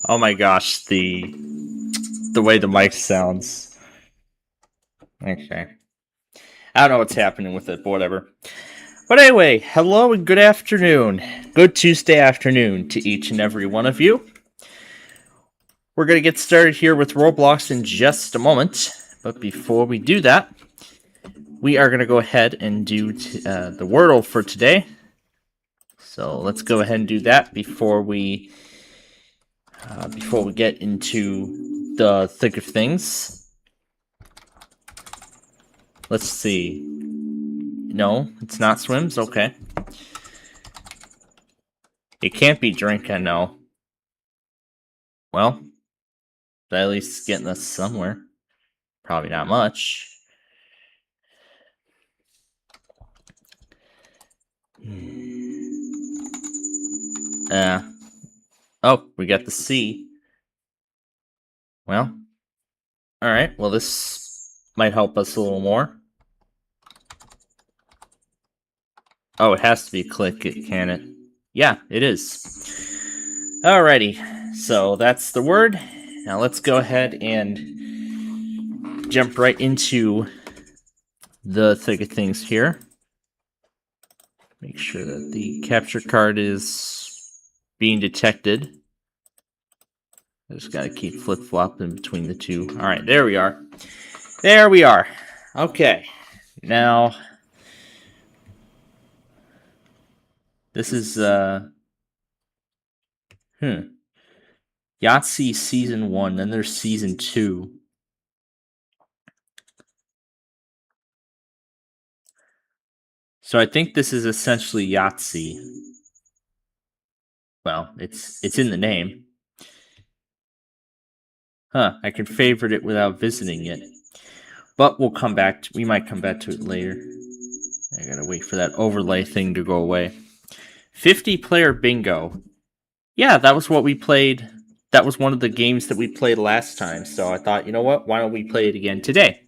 Oh my gosh, the way the mic sounds. Okay. I don't know what's happening with it, but whatever. But anyway, hello and good afternoon. Good Tuesday afternoon to each and every one of you. We're going to get started here with Roblox in just a moment. But before we do that, we are going to go ahead and do the Wordle for today. So let's go ahead and do that before we get into the thick of things. Let's see. No, it's not swims. Okay. It can't be drink. I know. Well, that at least getting us somewhere. Probably not much. Uh, oh, we got the C. Well, alright. Well, this might help us a little more. Oh, it has to be click it, can it? Yeah, it is. Alrighty, so that's the word. Now let's go ahead and jump right into the thick of things here. Make sure that the capture card is being detected. I just gotta keep flip-flopping between the two. Alright, there we are. There we are. Okay. Now, this is, Yahtzee Season 1, then there's Season 2. So I think this is essentially Yahtzee. Well, it's in the name. Huh, I can favorite it without visiting it. But we'll come back we might come back to it later. I gotta wait for that overlay thing to go away. 50-player bingo. Yeah, that was what we played. That was one of the games that we played last time, so I thought, you know what, why don't we play it again today?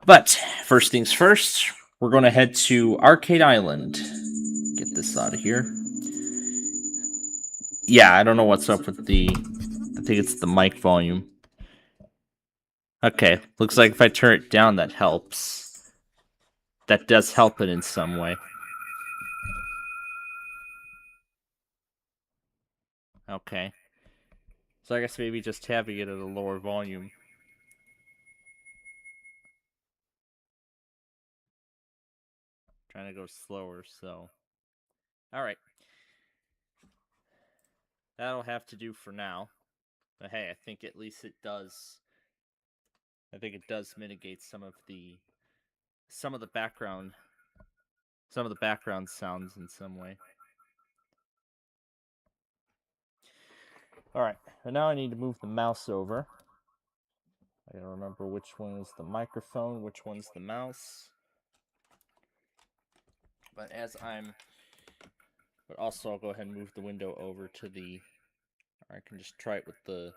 But, first things first, we're going to head to Arcade Island. Get this out of here. Yeah, I don't know what's up with the... I think it's the mic volume. Okay, looks like if I turn it down, that helps. That does help it in some way. Okay. So I guess maybe just having it at a lower volume. Trying to go slower, so... Alright. That'll have to do for now. But hey, I think at least it does... I think it does mitigate some of the background sounds in some way. Alright, and now I need to move the mouse over. I gotta remember which one is the microphone, which one's the mouse. But also I'll go ahead and move the window over to the... Or I can just try it with the...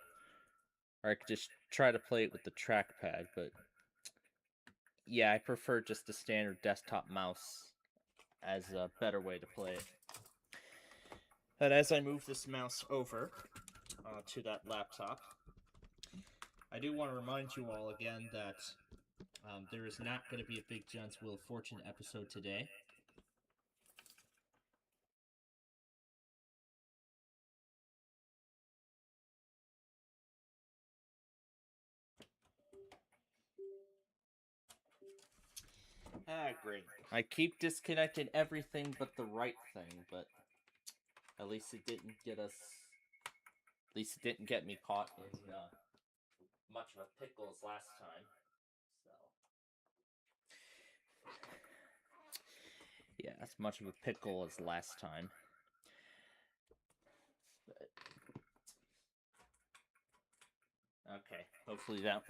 Or I could just try to play it with the trackpad, but... Yeah, I prefer just the standard desktop mouse as a better way to play it. And as I move this mouse over to that laptop, I do want to remind you all again that there is not going to be a Big John's Wheel of Fortune episode today. Great. I keep disconnecting everything but the right thing, but at least it didn't get us... At least it didn't get me caught in much of a pickle as last time. So... Yeah, as much of a pickle as last time. But... Okay, hopefully that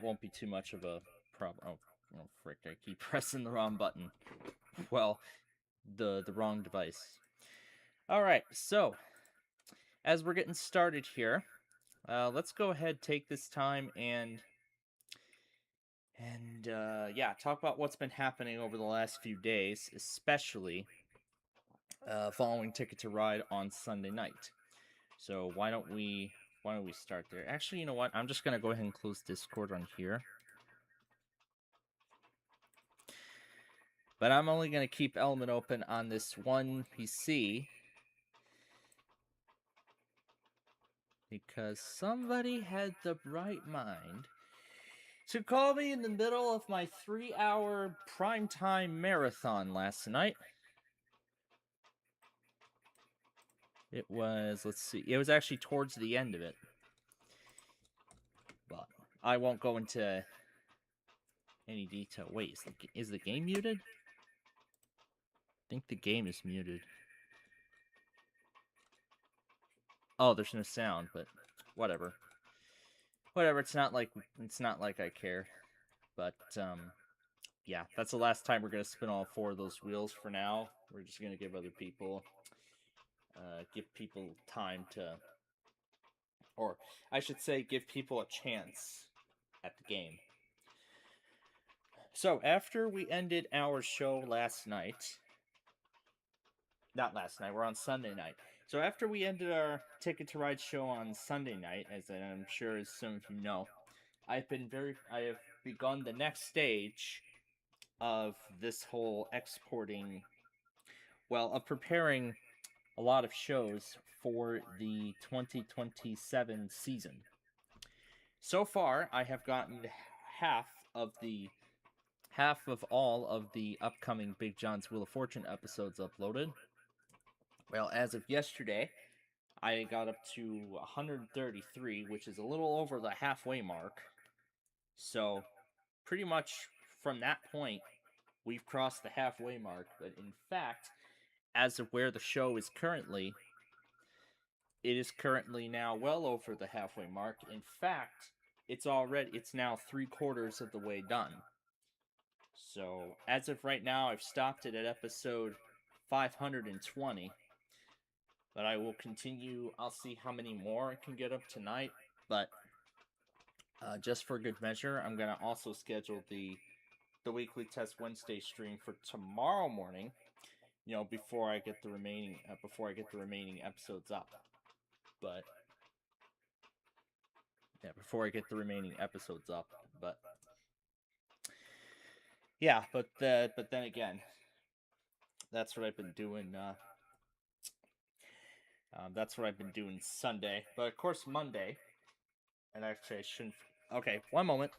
won't be too much of a problem. Oh frick, I keep pressing the wrong button. Well, the wrong device. Alright, so, as we're getting started here, let's go ahead, take this time, and yeah, talk about what's been happening over the last few days, especially following Ticket to Ride on Sunday night. So why don't we start there? Actually, you know what? I'm just gonna go ahead and close Discord on here. But I'm only gonna keep Element open on this one PC because somebody had the bright mind to call me in the middle of my 3-hour primetime marathon last night. It was, let's see, it was actually towards the end of it. But I won't go into any detail. Wait, is the game muted? I think the game is muted. Oh, there's no sound, but whatever. Whatever, it's not like I care. But yeah, that's the last time we're gonna spin all 4 of those wheels for now. We're just gonna give other people time to, or I should say give people a chance at the game. So after we ended our show last night, not last night, we're on Sunday night. So after we ended our Ticket to Ride show on Sunday night, as I'm sure as some of you know, I have begun the next stage of this whole of preparing a lot of shows for the 2027 season. So far, I have gotten half of all of the upcoming Big John's Wheel of Fortune episodes uploaded. Well, as of yesterday, I got up to 133, which is a little over the halfway mark. So, pretty much from that point, we've crossed the halfway mark. But in fact, as of where the show is currently, it is currently now well over the halfway mark. In fact, it's now 3/4 of the way done. So, as of right now, I've stopped it at episode 520. But I will continue. I'll see how many more I can get up tonight. But just for good measure, I'm gonna also schedule the weekly test Wednesday stream for tomorrow morning. You know, before I get the remaining episodes up. But yeah, before I get the remaining episodes up. But yeah, but then again, that's what I've been doing. That's what I've been doing Sunday. But of course, Monday. And actually, I shouldn't. Okay, one moment.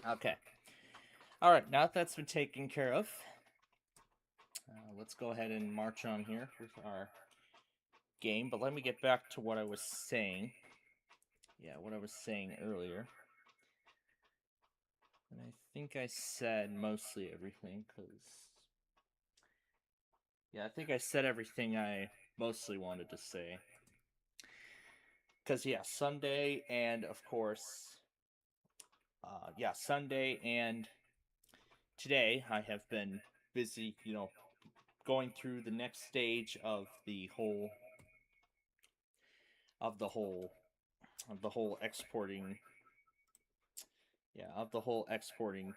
Okay. All right. Now that that's been taken care of, let's go ahead and march on here with our game. But let me get back to what I was saying. Yeah, what I was saying earlier. And I think I said mostly everything, because... Yeah, I think I said everything I mostly wanted to say. Because, yeah, Sunday and, of course... Sunday and today I have been busy, going through the next stage of the whole... of the whole... of the whole exporting... Yeah, of the whole exporting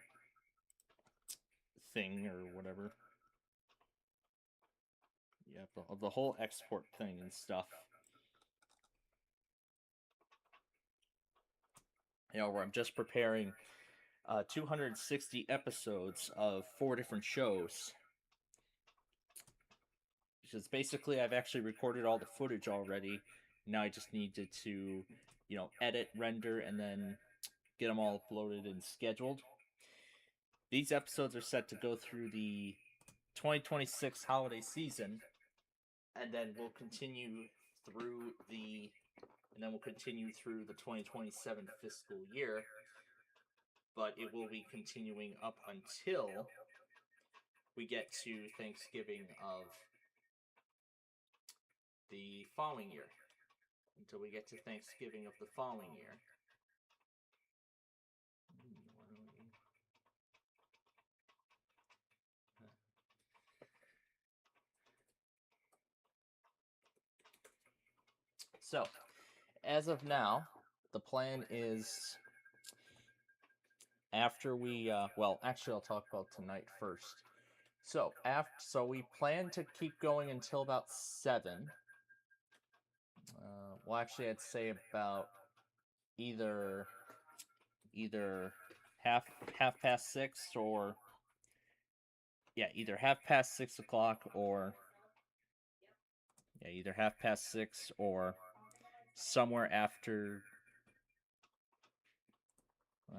thing or whatever. Yeah, of the whole export thing and stuff. Where I'm just preparing 260 episodes of 4 different shows. Because basically, I've actually recorded all the footage already. Now I just needed to, edit, render, and then get them all uploaded and scheduled. These episodes are set to go through the 2026 holiday season, and then we'll continue through the 2027 fiscal year. But it will be continuing up until we get to Thanksgiving of the following year. Until we get to Thanksgiving of the following year. So, as of now, the plan is after we, actually I'll talk about tonight first. So, we plan to keep going until about 7. Actually I'd say about either half past 6 or either half past 6 o'clock or either half past 6 or somewhere after.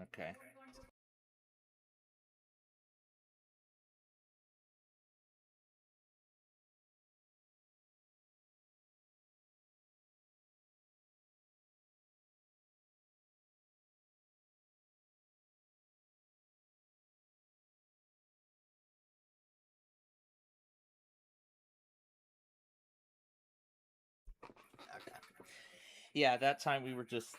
Okay. Okay. Yeah, that time we were just,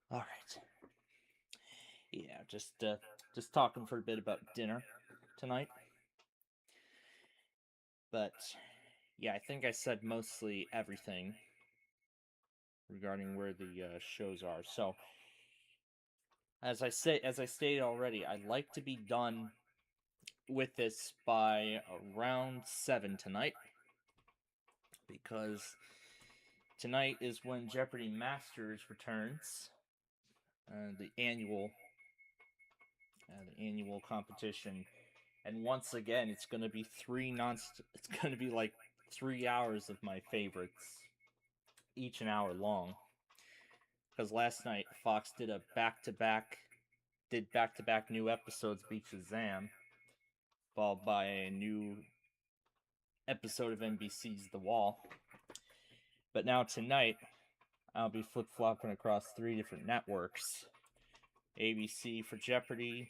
all right. Yeah, just talking for a bit about dinner tonight. But yeah, I think I said mostly everything regarding where the shows are. So, as I stated already, I'd like to be done with this by around 7 tonight, because tonight is when Jeopardy Masters returns, the annual competition, and once again, it's going to be It's going to be like 3 hours of my favorites, each an hour long. Because last night Fox did back-to-back new episodes of Shazam, followed by a new episode of NBC's The Wall. But now tonight, I'll be flip-flopping across 3 different networks. ABC for Jeopardy,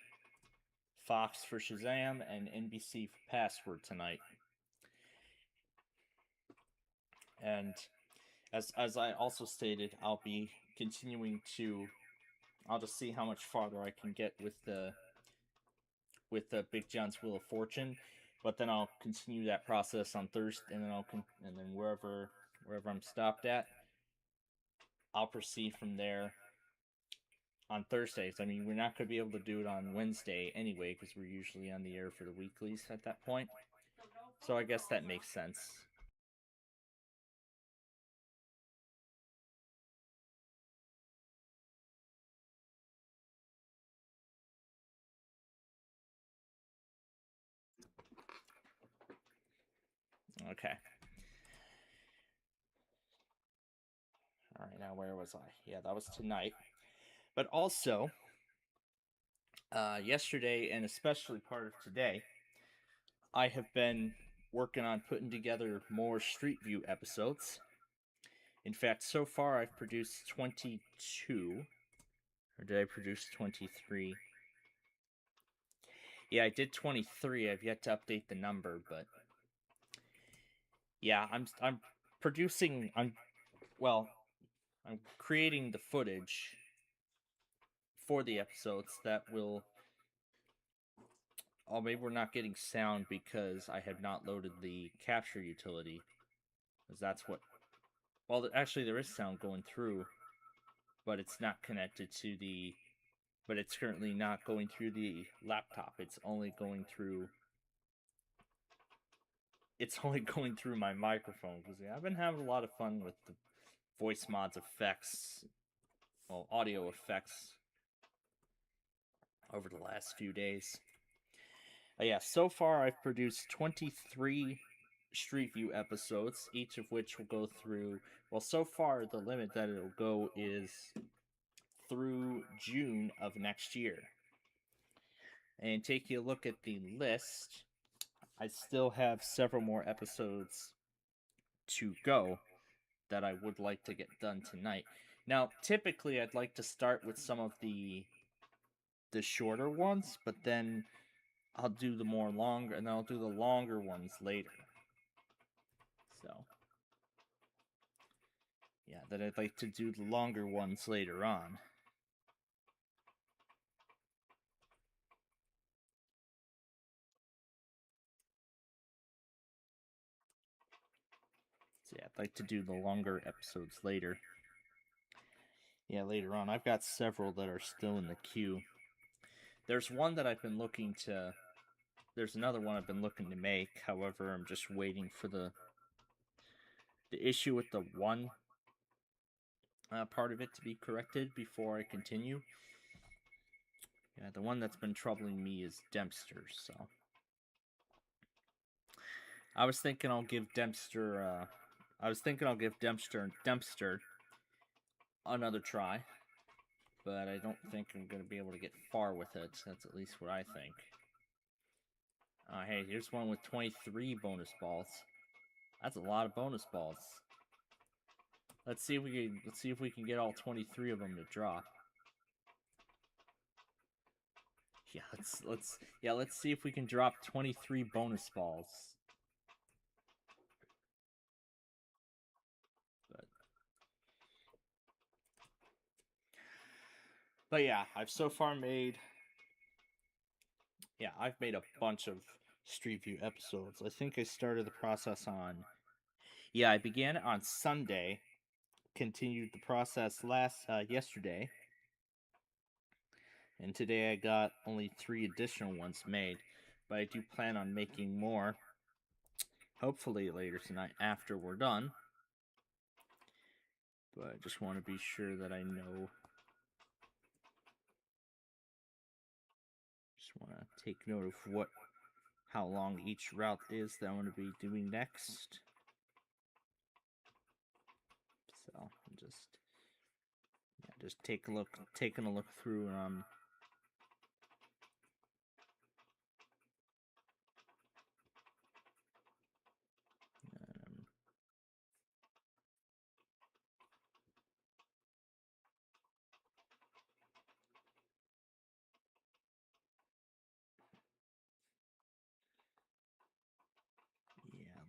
Fox for Shazam, and NBC for Password tonight. And as I also stated, I'll be continuing to. I'll just see how much farther I can get with the Big John's Wheel of Fortune, but then I'll continue that process on Thursday, and then and then wherever I'm stopped at, I'll proceed from there on Thursdays. I mean, we're not going to be able to do it on Wednesday anyway because we're usually on the air for the weeklies at that point. So I guess that makes sense. Okay. All right, now where was I? Yeah, that was tonight. But also, yesterday and especially part of today, I have been working on putting together more Street View episodes. In fact, so far I've produced 22. Or did I produce 23? Yeah, I did 23. I've yet to update the number, but yeah, I'm producing well, I'm creating the footage for the episodes that will. Oh, maybe we're not getting sound because I have not loaded the capture utility. Because that's what. Well, actually, there is sound going through, but it's not connected to the. But it's currently not going through the laptop. It's only going through. It's only going through my microphone because yeah, I've been having a lot of fun with the voice mods effects, well, audio effects over the last few days. Yeah, so far I've produced 23 Street View episodes, each of which will go through. Well, so far the limit that it'll go is through June of next year. And taking a look at the list, I still have several more episodes to go that I would like to get done tonight. Now, typically I'd like to start with some of the shorter ones, but then I'll do the more longer, and then I'll do the longer ones later. So, yeah, then I'd like to do the longer ones later on. So, yeah, I'd like to do the longer episodes later. Yeah, later on. I've got several that are still in the queue. There's one that I've been looking to. There's another one I've been looking to make. However, I'm just waiting for the issue with the one part of it to be corrected before I continue. Yeah, the one that's been troubling me is Dempster, so. I was thinking I'll give Dempster, Dempster another try, but I don't think I'm going to be able to get far with it. That's at least what I think. Hey, here's one with 23 bonus balls. That's a lot of bonus balls. Let's see if we can get all 23 of them to drop. Yeah, let's see if we can drop 23 bonus balls. But yeah, I've made a bunch of Street View episodes. I think I started the process on. Yeah, I began it on Sunday, continued the process yesterday, and today I got only 3 additional ones made. But I do plan on making more, hopefully later tonight after we're done. But I just want to be sure that I know. Just want to take note of how long each route is that I'm going to be doing next. So I'm just taking a look through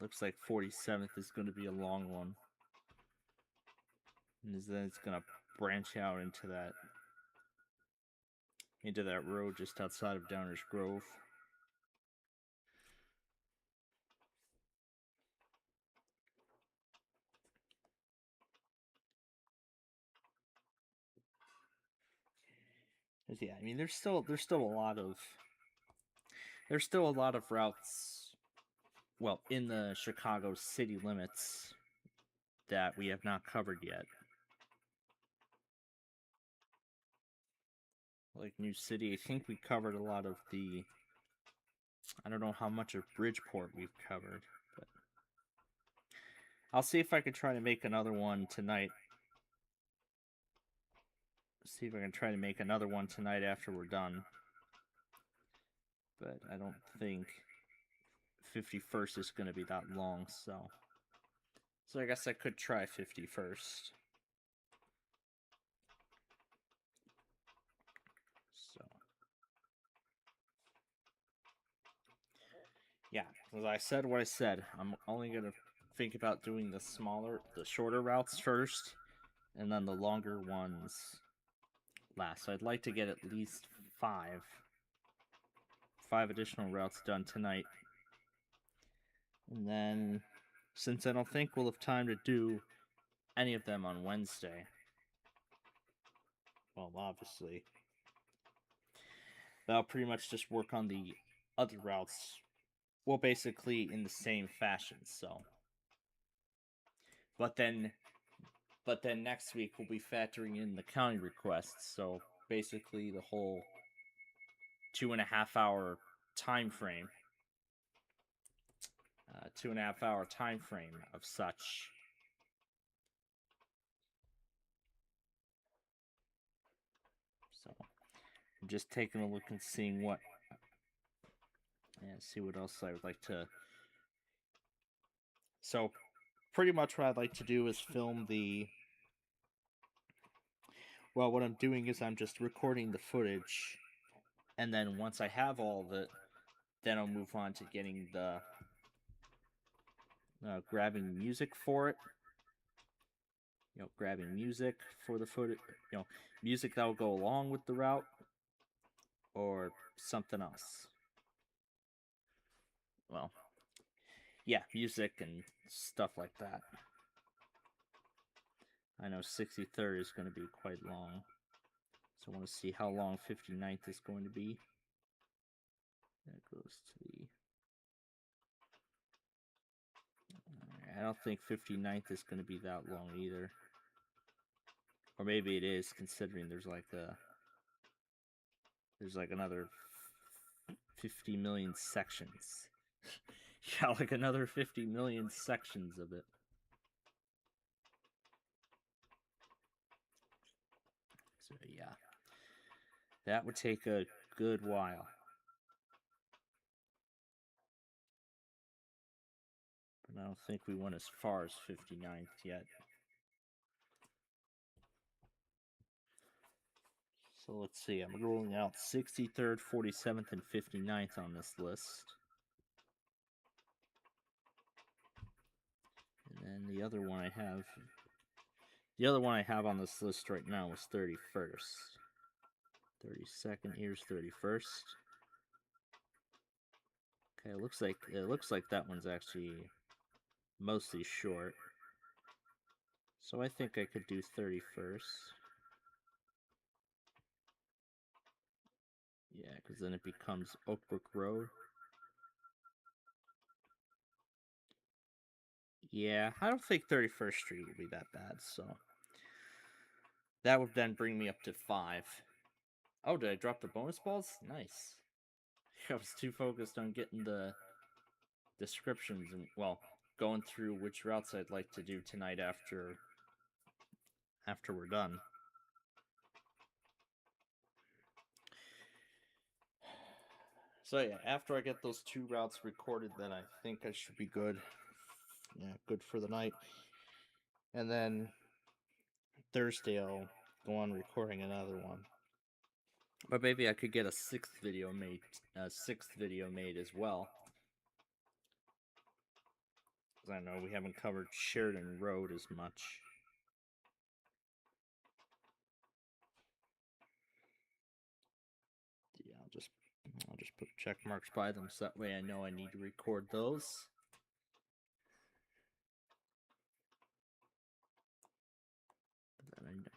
looks like 47th is going to be a long one. And then it's going to branch out into that road just outside of Downers Grove. Yeah, I mean there's still a lot of routes, well, in the Chicago city limits that we have not covered yet. Like New City, I think we covered a lot of the, I don't know how much of Bridgeport we've covered, but I'll see if I can try to make another one tonight. See if I can try to make another one tonight after we're done. But I don't think 51st is going to be that long, so I guess I could try 51st. So yeah, as I said what I said, I'm only going to think about doing the shorter routes first, and then the longer ones last. So I'd like to get at least five additional routes done tonight. And then, since I don't think we'll have time to do any of them on Wednesday, well, obviously, I'll pretty much just work on the other routes, well, basically in the same fashion, so. But then next week we'll be factoring in the county requests, so basically the whole 2.5 hour time frame. 2.5 hour time frame of such. So I'm just taking a look and seeing what, and see what else I would like to. So pretty much what I'd like to do is film the, well, what I'm doing is I'm just recording the footage, and then once I have all of it, then I'll move on to getting the grabbing music for it. Grabbing music for the footage, music that will go along with the route, or something else. Well, yeah, music and stuff like that. I know 63rd is going to be quite long, so I want to see how long 59th is going to be. That goes to the... I don't think 59th is going to be that long either. Or maybe it is, considering there's like another 50 million sections. Yeah, like another 50 million sections of it. So yeah, that would take a good while. But I don't think we went as far as 59th yet. So let's see, I'm rolling out 63rd, 47th, and 59th on this list. And then the other one I have on this list right now is 31st. 32nd, here's 31st. Okay, it looks like that one's actually mostly short. So I think I could do 31st. Yeah, because then it becomes Oakbrook Road. Yeah, I don't think 31st Street will be that bad, so that would then bring me up to 5. Oh, did I drop the bonus balls? Nice. I was too focused on getting the descriptions and, well, going through which routes I'd like to do tonight after we're done. So yeah, after I get those 2 routes recorded, then I think I should be good. Yeah, good for the night. And then Thursday I'll go on recording another one. But maybe I could get a 6th video made as well. because I know we haven't covered Sheridan Road as much. Yeah, I'll just put check marks by them so that way I know I need to record those.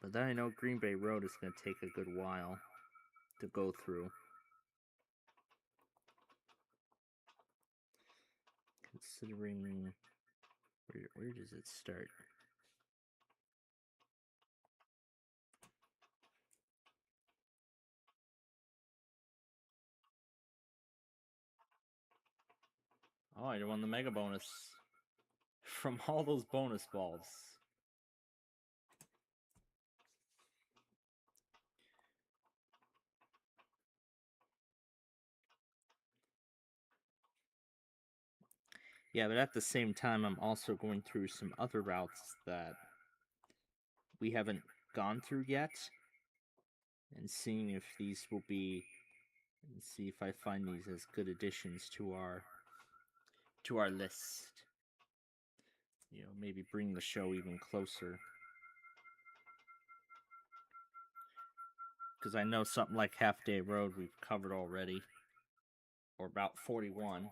But then I know Green Bay Road is going to take a good while to go through. Considering where does it start? Oh, I won the mega bonus from all those bonus balls. Yeah, but at the same time, I'm also going through some other routes that we haven't gone through yet, and seeing if these will be, and see if I find these as good additions to our list. You know, maybe bring the show even closer. Because I know something like Half Day Road we've covered already, or about 41.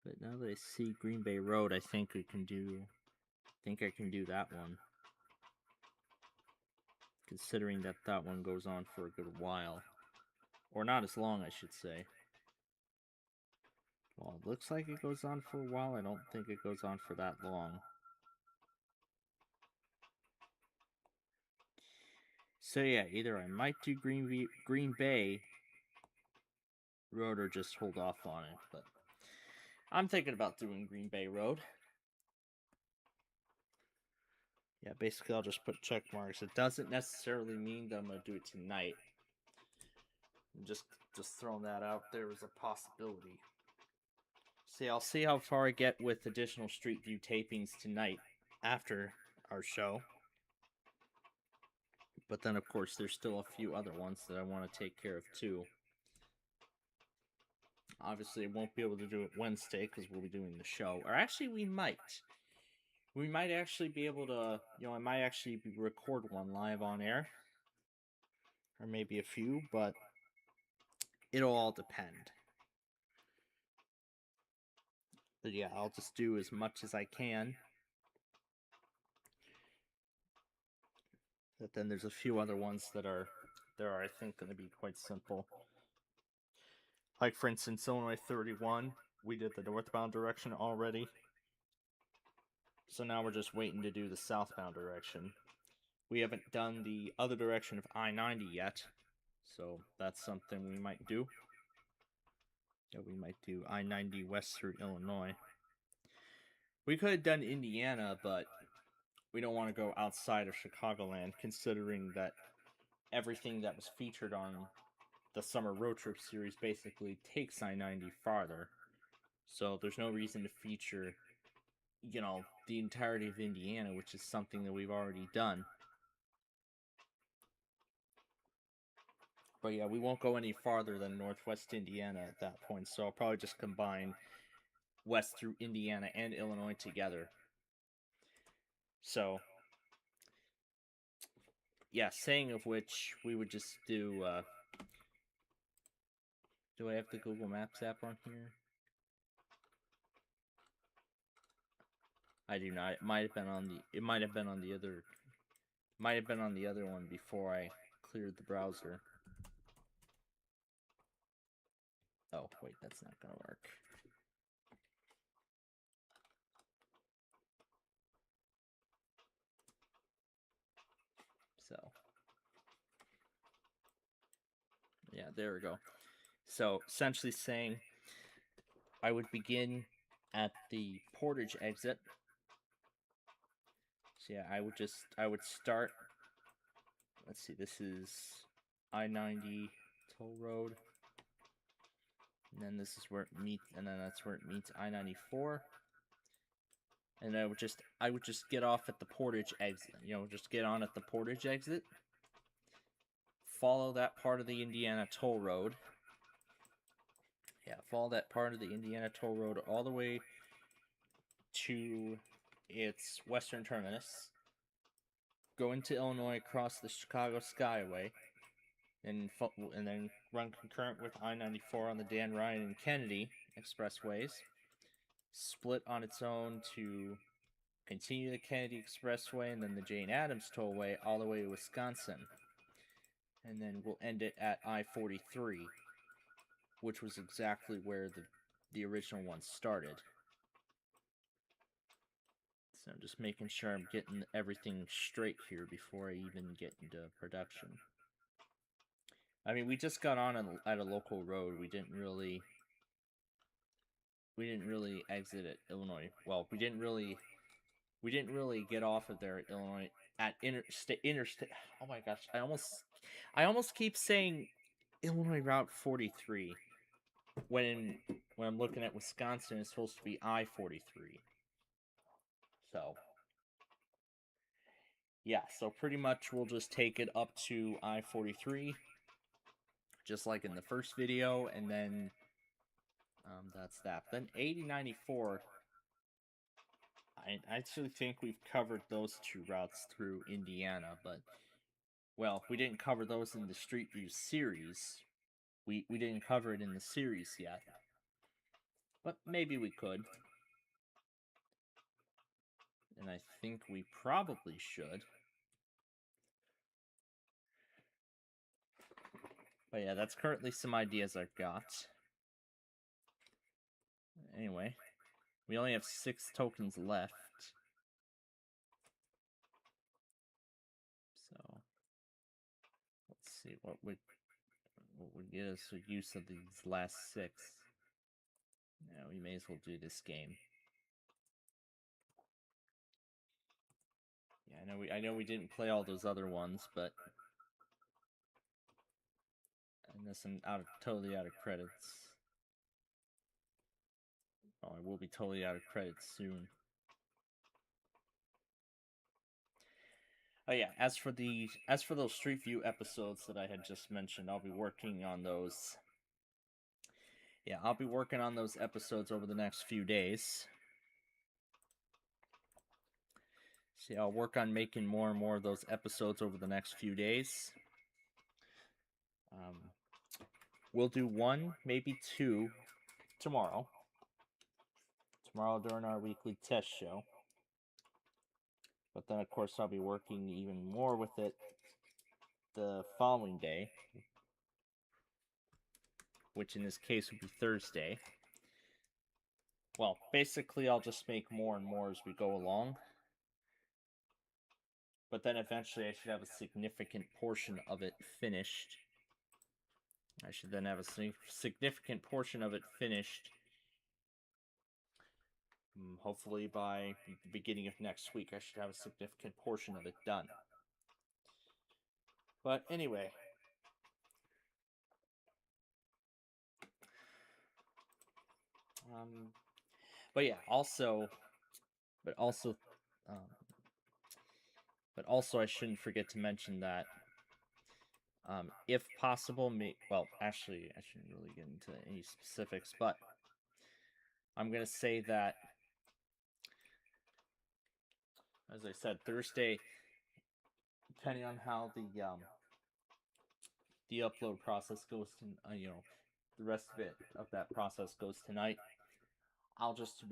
But now that I see Green Bay Road, I think I can do that one. Considering that that one goes on for a good while. Or not as long, I should say. Well, it looks like it goes on for a while. I don't think it goes on for that long. So yeah, either I might do Green Bay Road or just hold off on it, but I'm thinking about doing Green Bay Road. Yeah, basically I'll just put check marks. It doesn't necessarily mean that I'm gonna do it tonight. I'm just throwing that out there as a possibility. See, I'll see how far I get with additional Street View tapings tonight after our show. But then, of course, there's still a few other ones that I want to take care of too. Obviously, I won't be able to do it Wednesday because we'll be doing the show. Or actually, we might. We might actually be able to, you know, I might actually record one live on air. Or maybe a few, but it'll all depend. But yeah, I'll just do as much as I can. But then there's a few other ones that are, I think, going to be quite simple. Like, for instance, Illinois 31, we did the northbound direction already. So now we're just waiting to do the southbound direction. We haven't done the other direction of I-90 yet, so that's something we might do. Yeah, we might do I-90 west through Illinois. We could have done Indiana, but we don't want to go outside of Chicagoland, considering that everything that was featured on the Summer Road Trip series basically takes I-90 farther. So there's no reason to feature, you know, the entirety of Indiana, which is something that we've already done. But yeah, we won't go any farther than Northwest Indiana at that point, so I'll probably just combine west through Indiana and Illinois together. So, yeah, saying of which, we would just do, do I have the Google Maps app on here? I do not. It might have been on the other one before I cleared the browser. Oh, wait, that's not gonna work. So, yeah, there we go. So, essentially saying I would begin at the Portage exit. So yeah, I would start, let's see, this is I-90 toll road. And then this is where it meets, and then that's where it meets I-94. And I would just get off at the Portage exit. You know, just get on at the Portage exit. Follow that part of the Indiana toll road. Yeah, follow that part of the Indiana Toll Road all the way to its western terminus. Go into Illinois, cross the Chicago Skyway, and then run concurrent with I-94 on the Dan Ryan and Kennedy expressways. Split on its own to continue the Kennedy Expressway and then the Jane Addams Tollway all the way to Wisconsin. And then we'll end it at I-43, which was exactly where the original one started. So I'm just making sure I'm getting everything straight here before I even get into production. I mean, we just got on at a local road. We didn't really exit at Illinois. Well, we didn't really get off of there at Illinois at interstate. Oh my gosh, I almost keep saying Illinois Route 43 when I'm looking at Wisconsin. It's supposed to be I-43. So yeah, so pretty much we'll just take it up to I-43, just like in the first video, and then that's that. Then 8094. I actually think we've covered those two routes through Indiana, but well, we didn't cover those in the Street View series. We didn't cover it in the series yet, but maybe we could. And I think we probably should. But yeah, that's currently some ideas I've got. Anyway, we only have 6 tokens left. So, let's see what would get us a use of these last 6. Yeah, we may as well do this game. Yeah, I know we didn't play all those other ones, but unless I'm totally out of credits. Oh, I will be totally out of credits soon. Oh yeah, as for those Street View episodes that I had just mentioned, I'll be working on those. Yeah, I'll be working on those episodes over the next few days. See, I'll work on making more and more of those episodes over the next few days. We'll do 1, maybe 2 tomorrow. Tomorrow during our weekly test show. But then, of course, I'll be working even more with it the following day, which in this case would be Thursday. Well, basically, I'll just make more and more as we go along. But then eventually I should have a significant portion of it finished. I should then have a significant portion of it finished. Hopefully by the beginning of next week, I should have a significant portion of it done. But anyway. But yeah, also I shouldn't forget to mention that if possible, well, actually, I shouldn't really get into any specifics, but I'm gonna say that, as I said, Thursday, depending on how the upload process goes, the rest of that process goes tonight, I'll just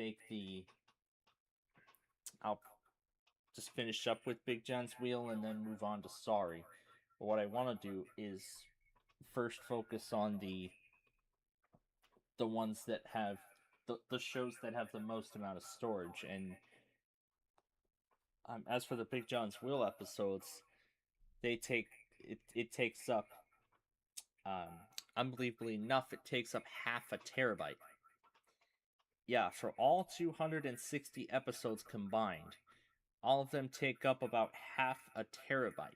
finish up with Big John's Wheel and then move on to Sorry. But what I want to do is first focus on the ones that have the shows that have the most amount of storage. And as for the Big John's Wheel episodes, it takes up, unbelievably enough, it takes up half a terabyte. Yeah, for all 260 episodes combined, all of them take up about half a terabyte,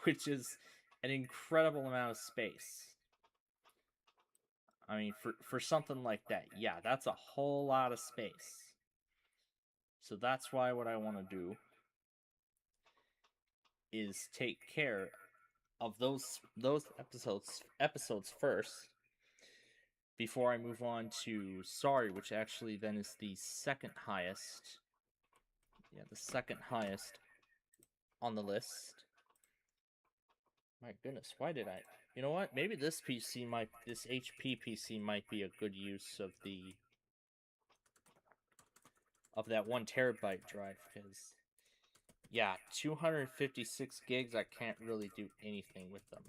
which is an incredible amount of space. I mean, for something like that, yeah, that's a whole lot of space. So that's why what I want to do is take care of those episodes first, before I move on to Sorry, which actually then is the second highest. Yeah, the second highest on the list. My goodness, why did I? You know what? Maybe this HP PC might be a good use of that 1 terabyte drive, because yeah, 256 gigs, I can't really do anything with them.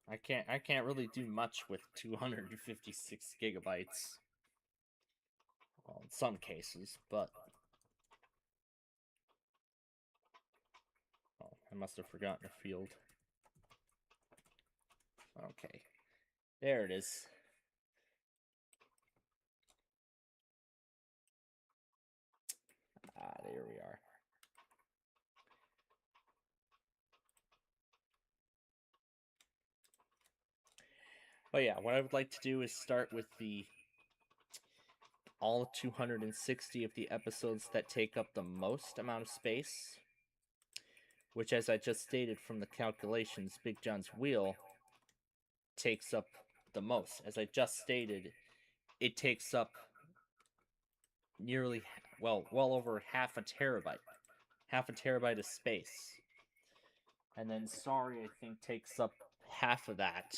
I can't really do much with 256 gigabytes. Well, in some cases, but oh, I must have forgotten a field. Okay, there it is. There we are. But yeah, what I would like to do is start with all 260 of the episodes that take up the most amount of space, which, as I just stated from the calculations, Big John's Wheel takes up the most. As I just stated, it takes up nearly, well over half a terabyte of space. And then Sorry, I think, takes up half of that.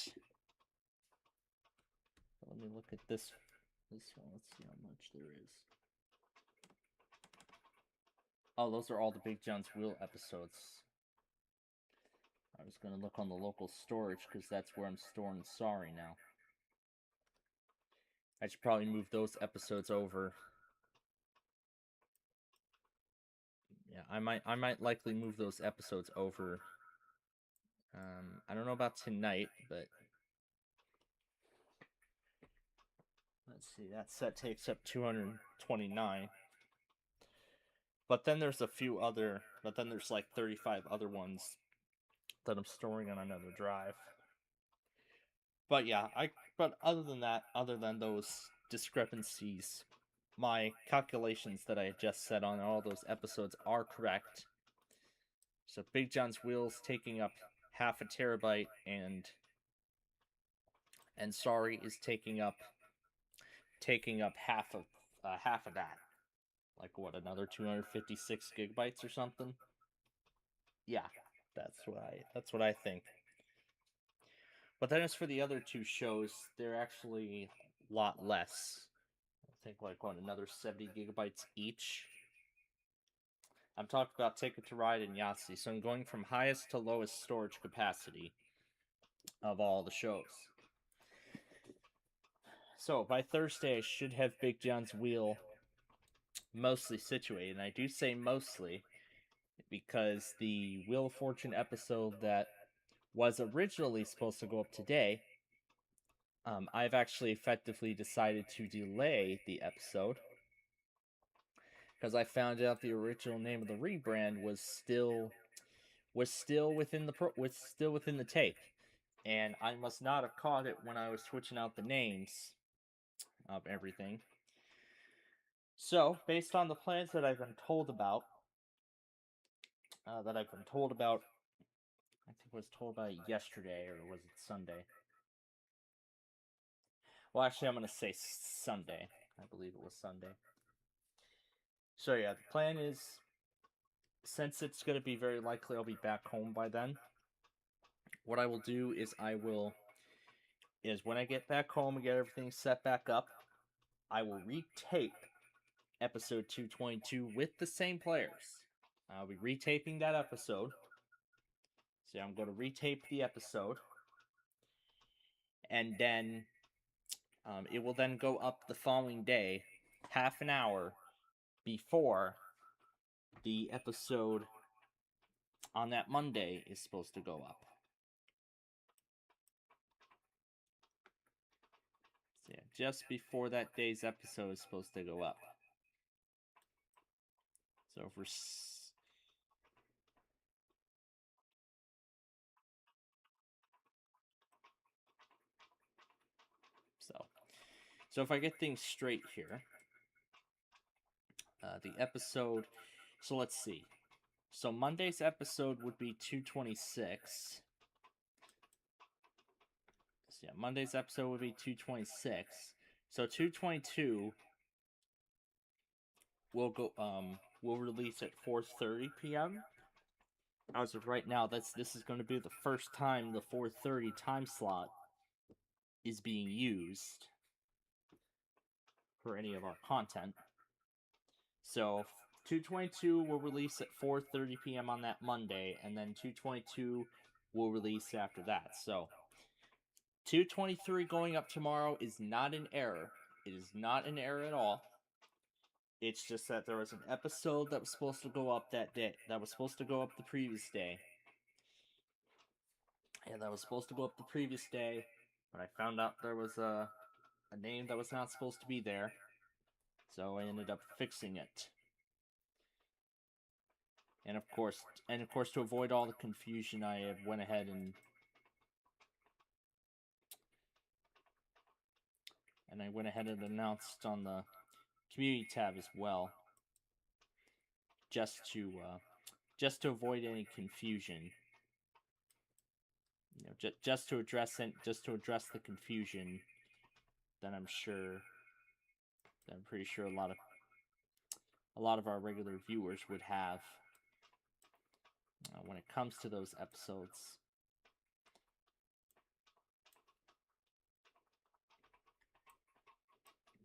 Let me look at this one. Let's see how much there is. Oh, those are all the Big John's Wheel episodes. I was going to look on the local storage, because that's where I'm storing Sorry now. I should probably move those episodes over. Yeah, I might likely move those episodes over. I don't know about tonight, but let's see. That set takes up 229. But then there's there's like 35 other ones that I'm storing on another drive. But yeah, but other than that, other than those discrepancies, my calculations that I just said on all those episodes are correct. So Big John's Wheel's taking up half a terabyte, and Sorry is taking up half of that. Like what, another 256 gigabytes or something? Yeah, that's what I think. But then as for the other two shows, they're actually a lot less. I think like what, another 70 gigabytes each. I'm talking about Ticket to Ride and Yahtzee, so I'm going from highest to lowest storage capacity of all the shows. So by Thursday, I should have Big John's Wheel mostly situated, and I do say mostly because the Wheel of Fortune episode that was originally supposed to go up today, I've actually effectively decided to delay the episode because I found out the original name of the rebrand was still within the tape, and I must not have caught it when I was switching out the names of everything. So, based on the plans that I've been told about, I think I was told about it yesterday, or was it Sunday? Well, actually, I'm going to say Sunday. I believe it was Sunday. So yeah, the plan is, since it's going to be very likely I'll be back home by then, what I will do is when I get back home and get everything set back up, I will retape episode 222 with the same players. I'll be retaping that episode. So I'm going to retape the episode, and then it will then go up the following day, half an hour before the episode on that Monday is supposed to go up. So yeah, just before that day's episode is supposed to go up. So if we're so if I get things straight here, the episode. So let's see. So Monday's episode would be 226. So yeah, Monday's episode would be 226. So 222 will go will release at 4:30 p.m. As of right now, this is going to be the first time the 4:30 time slot is being used for any of our content. So 222 will release at 4:30 p.m. on that Monday, and then 222 will release after that. So 223 going up tomorrow is not an error. It is not an error at all. It's just that there was an episode that was supposed to go up that day. That was supposed to go up the previous day. And that was supposed to go up the previous day, but I found out there was a name that was not supposed to be there. So I ended up fixing it. And of course, to avoid all the confusion, I went ahead and announced on the community tab as well, just to avoid any confusion. You know, just to address the confusion that I'm pretty sure a lot of our regular viewers would have when it comes to those episodes.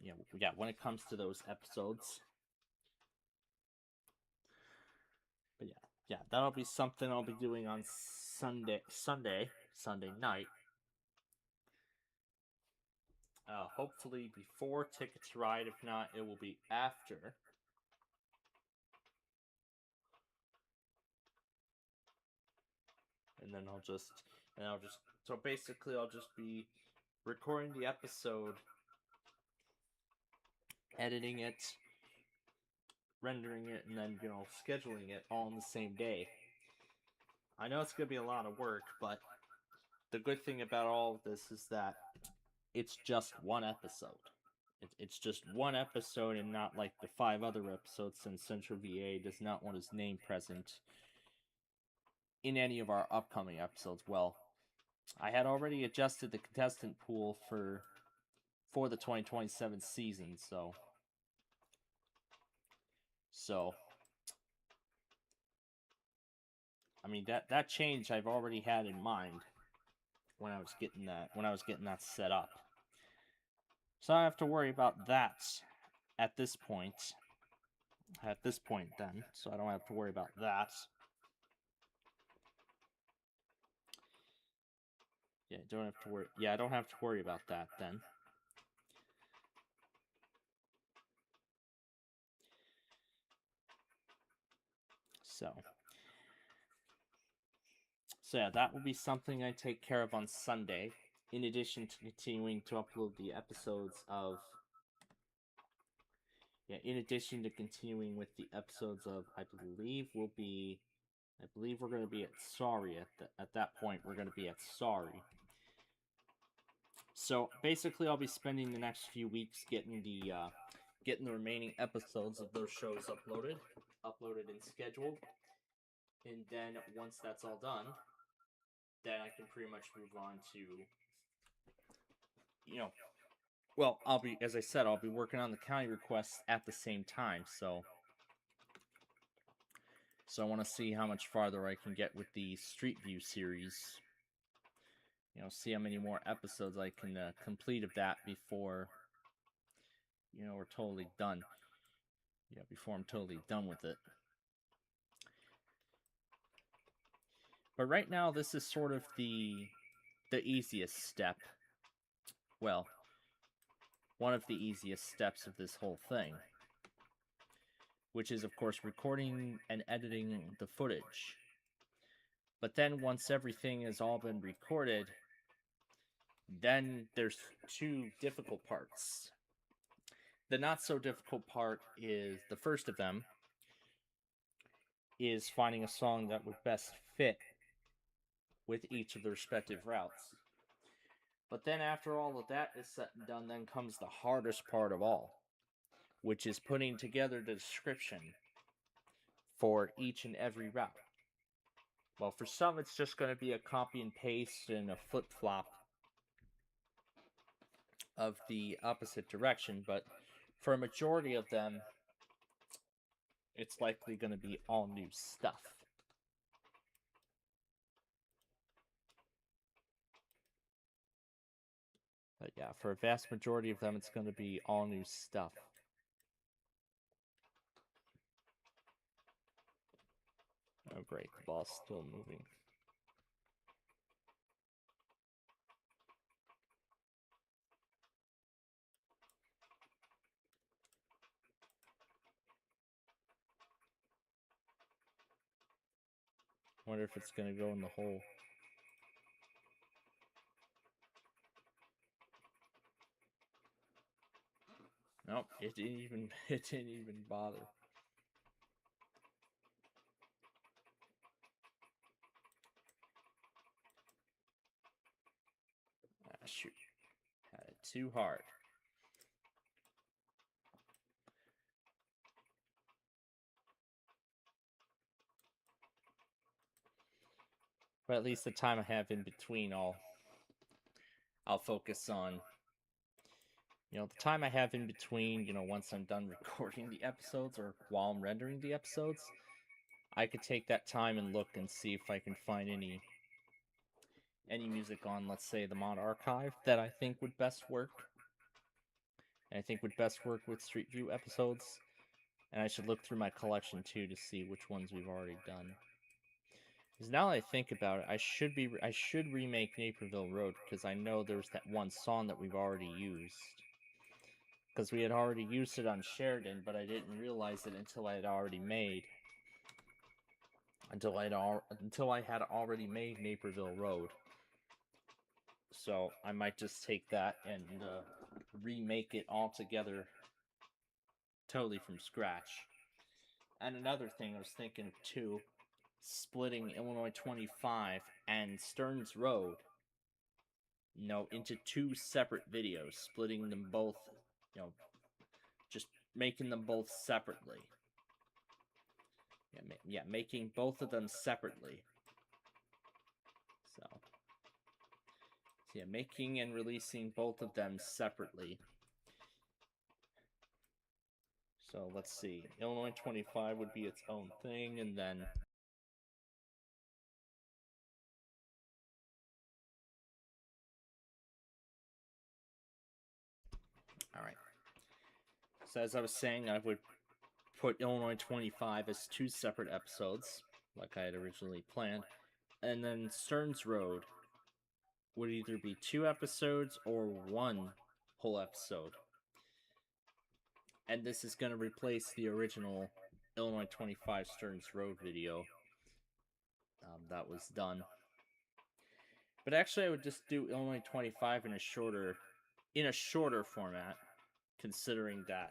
Yeah, when it comes to those episodes. But yeah, that'll be something I'll be doing on Sunday night. Hopefully before Tickets Ride. If not, it will be after. And then I'll just so basically I'll just be recording the episode, editing it, rendering it, and then, scheduling it all in the same day. I know it's going to be a lot of work, but the good thing about all of this is that it's just one episode. It's just one episode and not like the 5 other episodes, since Central VA does not want his name present in any of our upcoming episodes. Well, I had already adjusted the contestant pool for the 2027 season, so I mean that change I've already had in mind when I was getting that set up. So I don't have to worry about that at this point. Then, so I don't have to worry about that. Yeah, I don't have to worry. Yeah, I don't have to worry about that then. So yeah, that will be something I take care of on Sunday, in addition to continuing to upload the episodes of... Yeah, in addition to continuing with the episodes of, I believe we're going to be at Sorry. At that point, we're going to be at Sorry. So basically, I'll be spending the next few weeks getting the remaining episodes of those shows uploaded and scheduled. And then once that's all done, then I can pretty much move on to, well, I'll be working on the county requests at the same time, so I want to see how much farther I can get with the Street View series. See how many more episodes I can complete of that before, we're totally done. Yeah, before I'm totally done with it. But right now, this is sort of the easiest step. Well, one of the easiest steps of this whole thing, which is, of course, recording and editing the footage. But then once everything has all been recorded, then there's 2 difficult parts. The not so difficult part is, the first of them is finding a song that would best fit with each of the respective routes. But then after all of that is said and done, then comes the hardest part of all, which is putting together the description for each and every route. Well, for some, it's just going to be a copy and paste and a flip-flop of the opposite direction, but for a majority of them, it's likely going to be all new stuff. But yeah, for a vast majority of them, it's going to be all new stuff. Oh great, the ball's still moving. Wonder if it's going to go in the hole. Nope, it didn't even bother. Ah, shoot. Had it too hard. But at least the time I have in between, I'll focus on, the time I have in between, once I'm done recording the episodes or while I'm rendering the episodes, I could take that time and look and see if I can find any music on, let's say, the mod archive that I think would best work. And I think would best work with Street View episodes. And I should look through my collection too to see which ones we've already done. Because now that I think about it, I should remake Naperville Road, because I know there's that one song that we've already used. Because we had already used it on Sheridan, but I didn't realize it until I had already made Naperville Road. So I might just take that and remake it all together, totally from scratch. And another thing I was thinking of too, splitting Illinois 25 and Stearns Road, into two separate videos, splitting them both, just making them both separately. Yeah, making both of them separately. So yeah, making and releasing both of them separately. So let's see, Illinois 25 would be its own thing, and then alright. So as I was saying, I would put Illinois 25 as two separate episodes, like I had originally planned, and then Stearns Road would either be 2 episodes or 1 whole episode. And this is going to replace the original Illinois 25 Stearns Road video that was done. But actually, I would just do Illinois 25 in a shorter format, considering that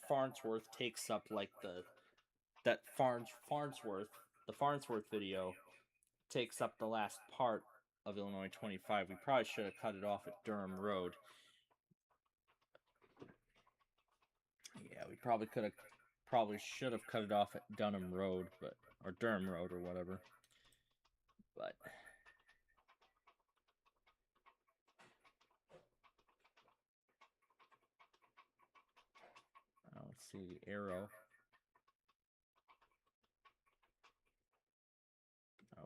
Farnsworth takes up like the Farnsworth video takes up the last part of Illinois 25. We probably should have cut it off at Durham Road. Yeah, we probably should have cut it off at Dunham Road, or Durham Road or whatever. But let's see the arrow.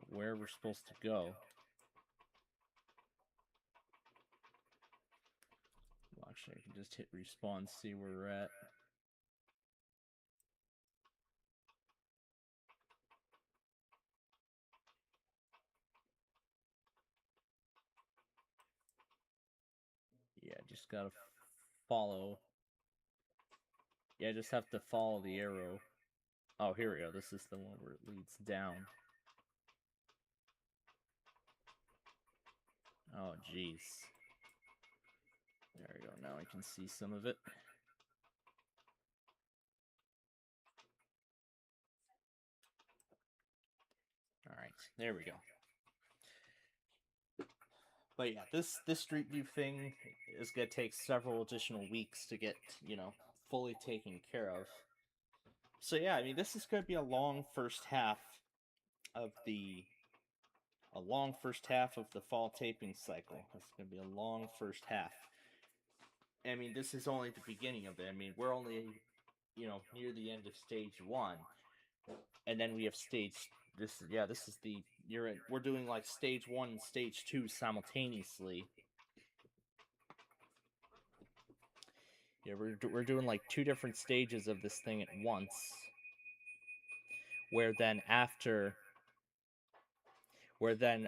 Where we're supposed to go. Well, actually, I can just hit respawn, see where we're at. Yeah, just gotta follow. Yeah, just have to follow the arrow. Oh, here we go. This is the one where it leads down. Oh, jeez. There we go. Now I can see some of it. Alright, there we go. But yeah, this Street View thing is going to take several additional weeks to get, fully taken care of. So yeah, I mean, this is going to be a long first half of the a long first half of the fall taping cycle. It's going to be a long first half. I mean, this is only the beginning of it. I mean, we're only, near the end of stage one, and then we have stage. This is the we're doing like stage one and stage two simultaneously. Yeah, we're doing like two different stages of this thing at once. Where then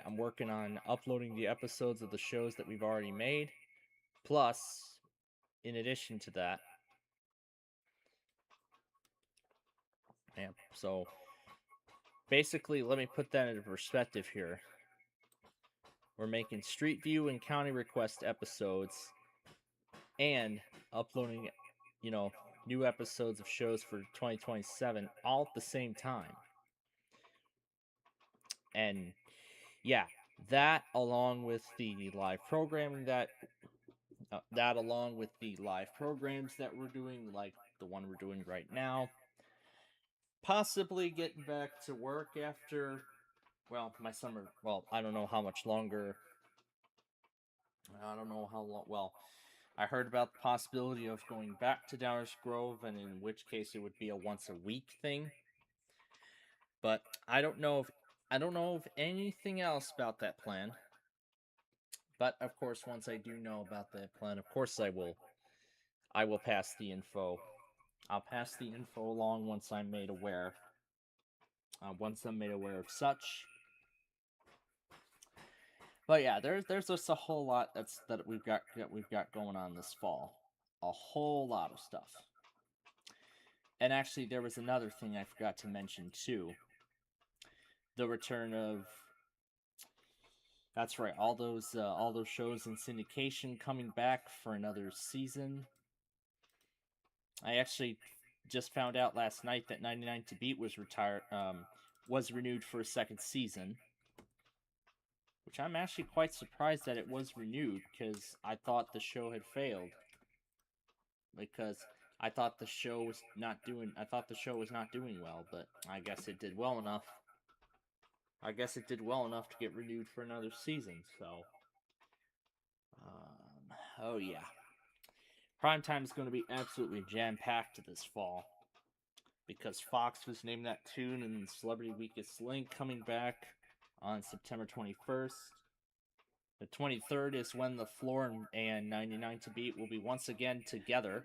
I'm working on uploading the episodes of the shows that we've already made. Plus, in addition to that, so basically, let me put that into perspective here. We're making Street View and County Request episodes and uploading, new episodes of shows for 2027 all at the same time. And yeah, that along with the live programming along with the live programs that we're doing, like the one we're doing right now, possibly getting back to work after, my summer. Well, I don't know how much longer. I don't know how long. Well, I heard about the possibility of going back to Downers Grove, and in which case it would be a once a week thing. But I don't know of anything else about that plan. But of course, once I do know about that plan, of course I will pass the info. I'll pass the info along once I'm made aware. Once I'm made aware of such. But yeah, there's just a whole lot that we've got going on this fall. A whole lot of stuff. And actually, there was another thing I forgot to mention too. The return of, that's right, all those shows in syndication coming back for another season. I actually just found out last night that 99 to Beat was renewed for a second season, which I'm actually quite surprised that it was renewed, because I thought the show had failed. Because I thought the show was not doing well, but I guess it did well enough. To get renewed for another season, so oh yeah. Primetime is going to be absolutely jam-packed this fall, because Fox was named that tune, and Celebrity Weakest Link coming back on September 21st. The 23rd is when The Floor and 99 to Beat will be once again together.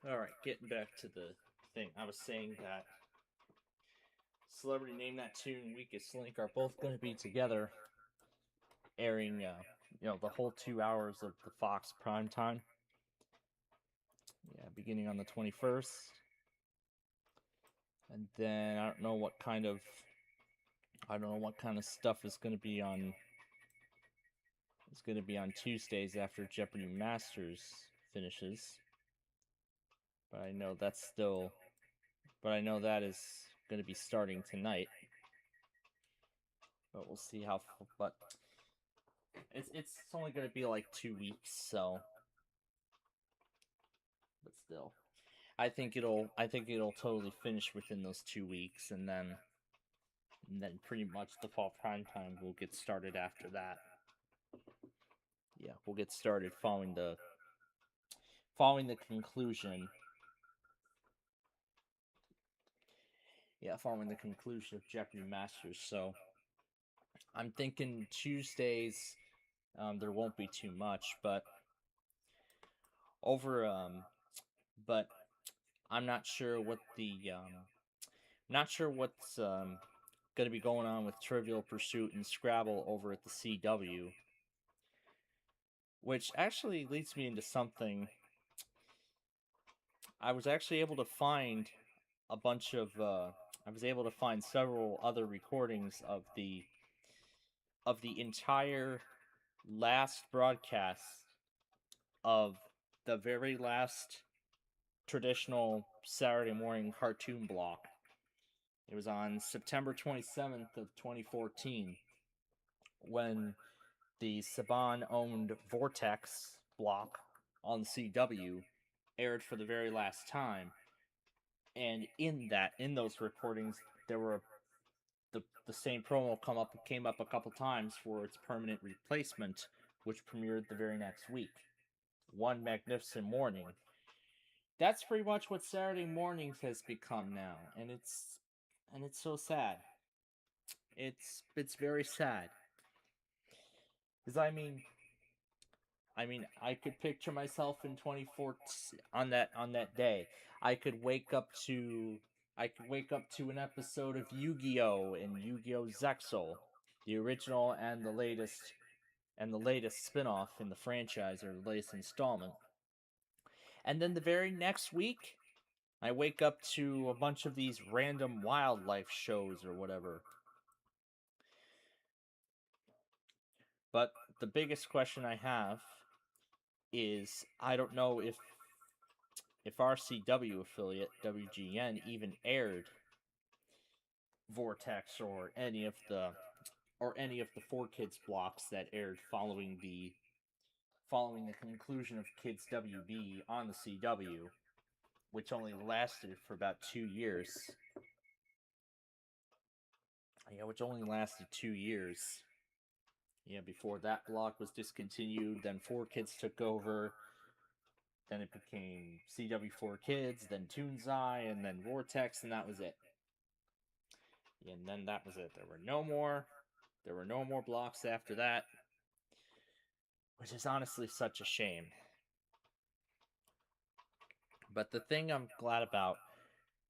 Alright, getting back to the thing. I was saying that Celebrity Name That Tune and Weakest Link are both going to be together, airing, the whole 2 hours of the Fox prime time. Yeah, beginning on the 21st. And then I don't know what kind of stuff is going to be on. It's going to be on Tuesdays after Jeopardy Masters finishes. But I know that is going to be starting tonight. But we'll see how. But it's only going to be like 2 weeks, so. But still, I think it'll totally finish within those 2 weeks, and then pretty much the fall prime time will get started after that. Yeah, we'll get started following the conclusion. Yeah, following the conclusion of Jeopardy Masters. So I'm thinking Tuesdays There won't be too much, but over but I'm not sure what the not sure what's going to be going on with Trivial Pursuit and Scrabble over at the CW, which actually leads me into something. I was actually able to find a bunch of I was able to find several other recordings of the entire last broadcast of the very last traditional Saturday morning cartoon block. It was on September 27th of 2014 when the Saban owned Vortex block on CW aired for the very last time. And in those recordings, there were the same promo came up a couple times for its permanent replacement, which premiered the very next week. One magnificent morning. That's pretty much what Saturday mornings has become now, and it's so sad. It's very sad. Cuz I could picture myself in 2014 on that day. I could wake up to I could wake up to an episode of Yu-Gi-Oh and Yu-Gi-Oh Zexal, the original and the latest spin-off in the franchise, or the latest installment. And then the very next week, I wake up to a bunch of these random wildlife shows or whatever. But the biggest question I have is I don't know if our CW affiliate WGN even aired Vortex or any of the 4 Kids blocks that aired following the conclusion of Kids WB on the CW, which only lasted for about 2 years. Yeah, which only lasted 2 years. Yeah, before that block was discontinued, then 4 Kids took over. Then it became CW4 Kids, then Toonzai, and then Vortex, and that was it. And then that was it. There were no more. There were no more blocks after that, which is honestly such a shame. But the thing I'm glad about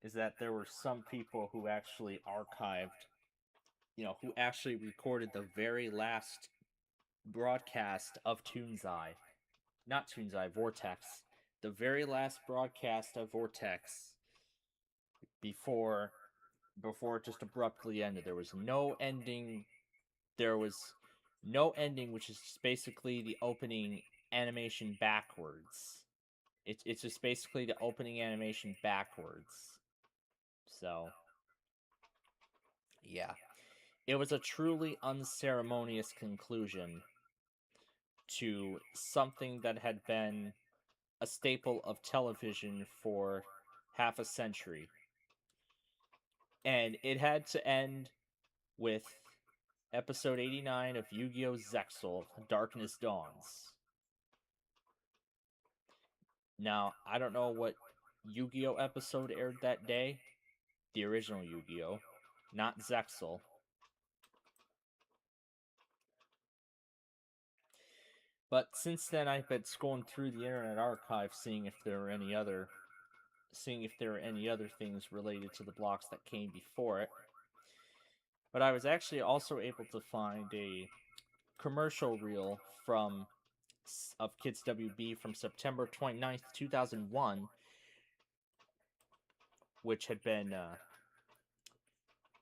is that there were some people who actually archived, who actually recorded the very last broadcast of Toonzai. Not Toonzai, Vortex. The very last broadcast of Vortex before it just abruptly ended. There was no ending. There was no ending, which is basically the opening animation backwards. It's just basically the opening animation backwards. So, yeah. It was a truly unceremonious conclusion to something that had been a staple of television for half a century. And it had to end with episode 89 of Yu-Gi-Oh! Zexal, Darkness Dawns. Now, I don't know what Yu-Gi-Oh! Episode aired that day. The original Yu-Gi-Oh! Not Zexal. But since then, I've been scrolling through the Internet Archive, seeing if there are any other things related to the blocks that came before it. But I was actually also able to find a commercial reel of Kids WB from September 29th, 2001, which had been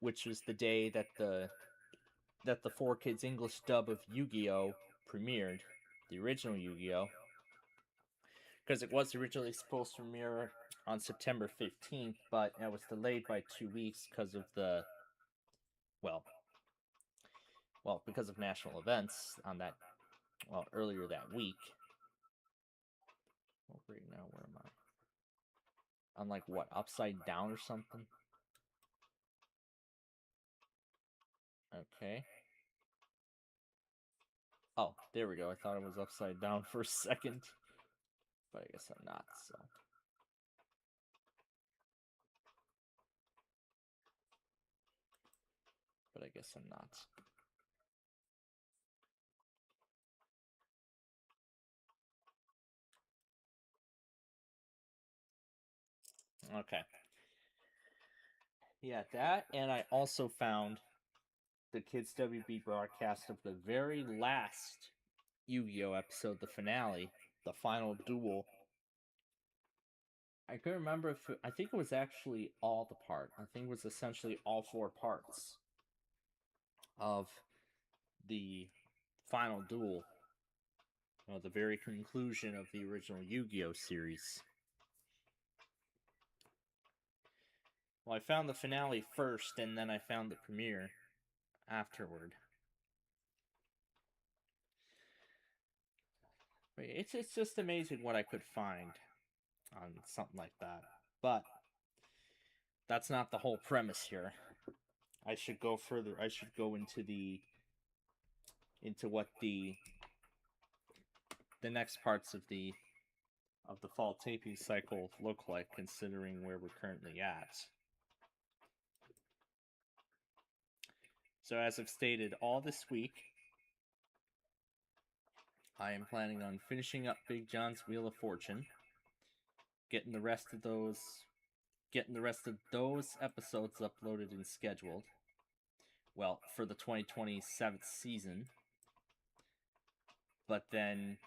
which was the day that the 4 Kids English dub of Yu-Gi-Oh! Premiered, the original Yu-Gi-Oh! Because it was originally supposed to premiere on September 15th, but it was delayed by 2 weeks because of because of national events earlier that week. Well, right now, where am I? I'm like, what, upside down or something? Okay. Oh, there we go. I thought it was upside down for a second. But I guess I'm not, so. But I guess I'm not. Okay. Yeah, that, and I also found the Kids WB broadcast of the very last Yu-Gi-Oh episode, the finale, the final duel. I couldn't remember if I think it was actually all the part. I think it was essentially all four parts of the final duel. The very conclusion of the original Yu-Gi-Oh series. Well, I found the finale first, and then I found the premiere afterward. It's just amazing what I could find on something like that. But that's not the whole premise here. I should go further. I should go into what the next parts of the fall taping cycle look like, considering where we're currently at. So as I've stated, all this week I am planning on finishing up Big John's Wheel of Fortune, getting the rest of those episodes uploaded and scheduled. Well, for the 2027 season. But then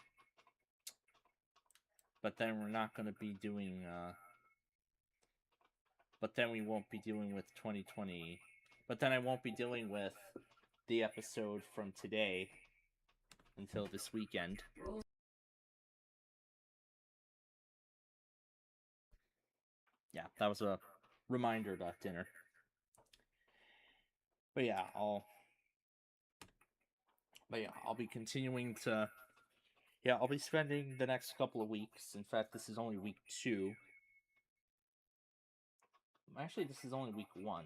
we're not going to be doing but then we won't be dealing with 2020. But then I won't be dealing with the episode from today until this weekend. Yeah, that was a reminder about dinner. But yeah, I'll be continuing to. Yeah, I'll be spending the next couple of weeks. In fact, this is only week 2. Actually, this is only week 1.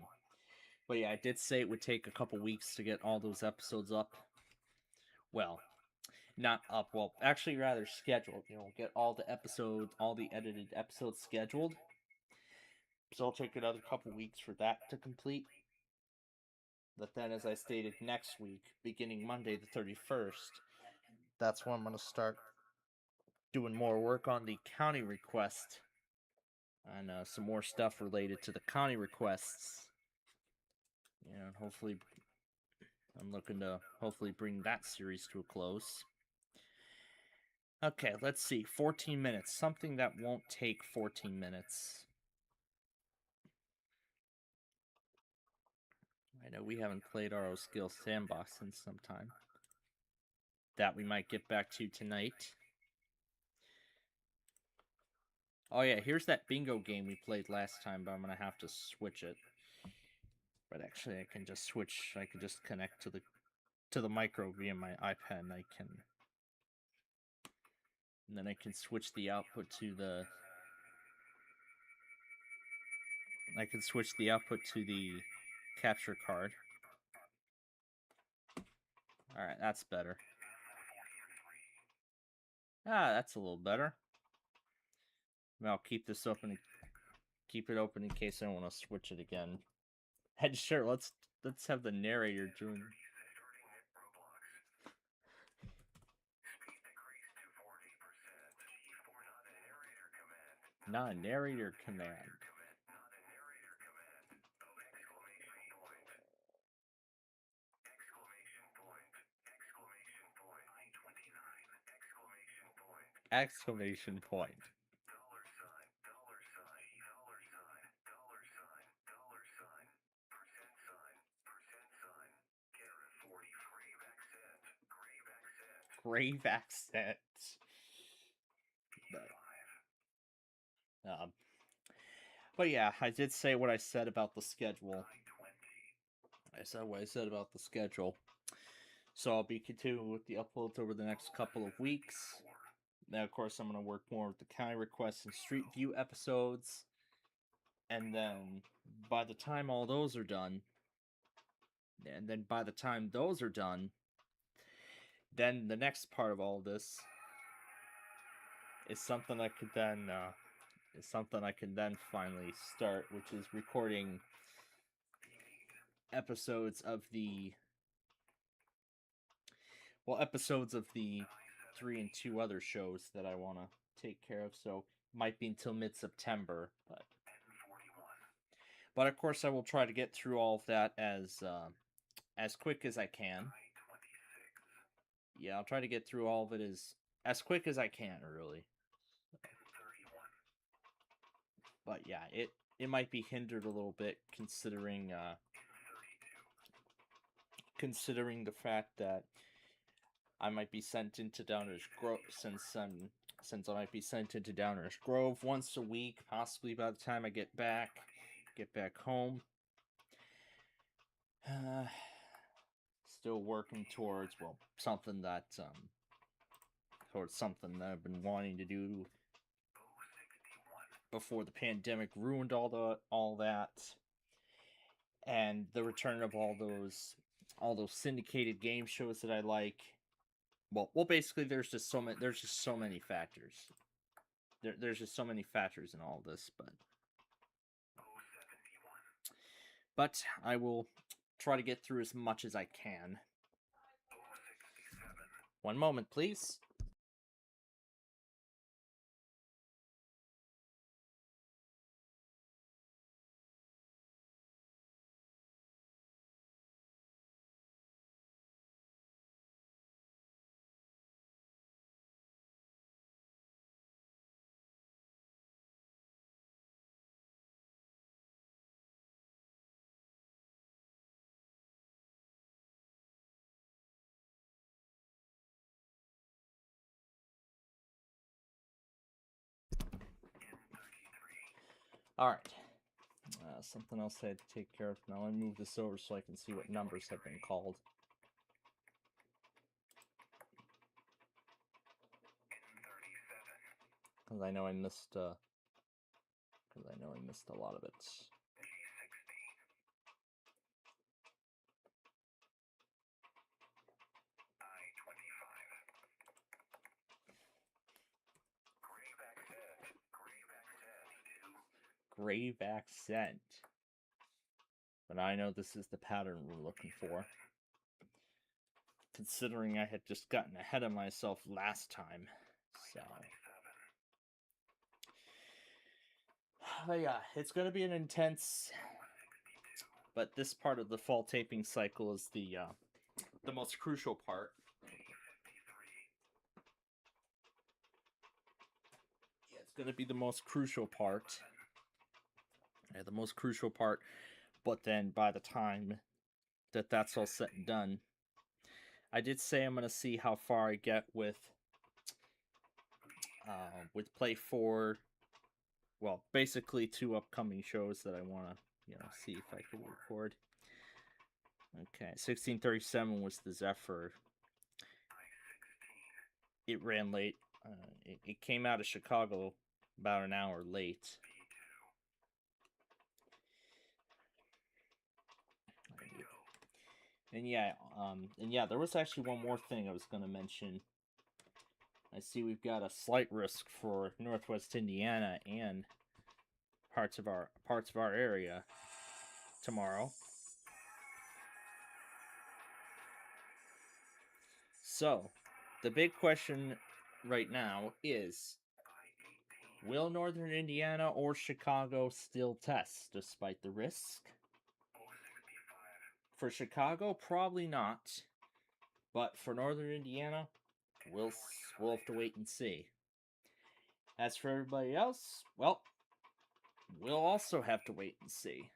But yeah, I did say it would take a couple weeks to get all those episodes up. Well, not up. Well, actually, rather scheduled. Get all the edited episodes scheduled. So it'll take another couple weeks for that to complete. But then, as I stated, next week, beginning Monday the 31st, that's when I'm going to start doing more work on the county request and some more stuff related to the county requests. And hopefully, I'm looking to bring that series to a close. Okay, let's see. 14 minutes. Something that won't take 14 minutes. I know we haven't played RO Skill Sandbox in some time. That we might get back to tonight. Oh yeah, here's that bingo game we played last time, but I'm going to have to switch it. But actually, I can just switch. I can just connect to the micro via my iPad, and then I can switch the output to the capture card. Alright, that's better. That's a little better. I'll keep this open. Keep it open in case I want to switch it again. And sure, let's have the narrator doing. Not a narrator command. Exclamation point. Grave accent. But yeah, I did say what I said about the schedule. I said what I said about the schedule. So I'll be continuing with the uploads over the next couple of weeks. Now, of course, I'm going to work more with the county requests and Street View episodes. And then by the time all those are done, then the next part of all this is something I could then finally start, which is recording episodes of the 3 and 2 other shows that I want to take care of. So might be until mid-September, but But of course, I will try to get through all of that as quick as I can. Yeah, I'll try to get through all of it as quick as I can, really. But yeah, it might be hindered a little bit considering considering the fact that I might be sent into Downers Grove since I might be sent into Downers Grove once a week, possibly by the time I get back home. Still working towards something that I've been wanting to do before the pandemic ruined all that, and the return of all those syndicated game shows that I like. Well, basically, there's just so many factors. There's just so many factors in all this, but I will try to get through as much as I can. 1 moment, please. Alright. Something else I had to take care of. Now let me move this over so I can see what numbers have been called. Because I know I missed a lot of it. Grave accent. But I know this is the pattern we're looking for. Considering I had just gotten ahead of myself last time. So. But yeah, it's going to be an intense. But this part of the fall taping cycle is the most crucial part. Yeah, it's going to be the most crucial part. Yeah, the most crucial part. But then by the time that's all said and done, I did say I'm going to see how far I get with Play 4. Well, basically 2 upcoming shows that I want to, see if I can record. Okay, 1637 was the Zephyr. It ran late. It came out of Chicago about an hour late. And yeah, there was actually one more thing I was going to mention. I see we've got a slight risk for Northwest Indiana and parts of our area tomorrow. So, the big question right now is, will Northern Indiana or Chicago still test despite the risk? For Chicago, probably not. But for Northern Indiana, we'll have to wait and see. As for everybody else, well, we'll also have to wait and see.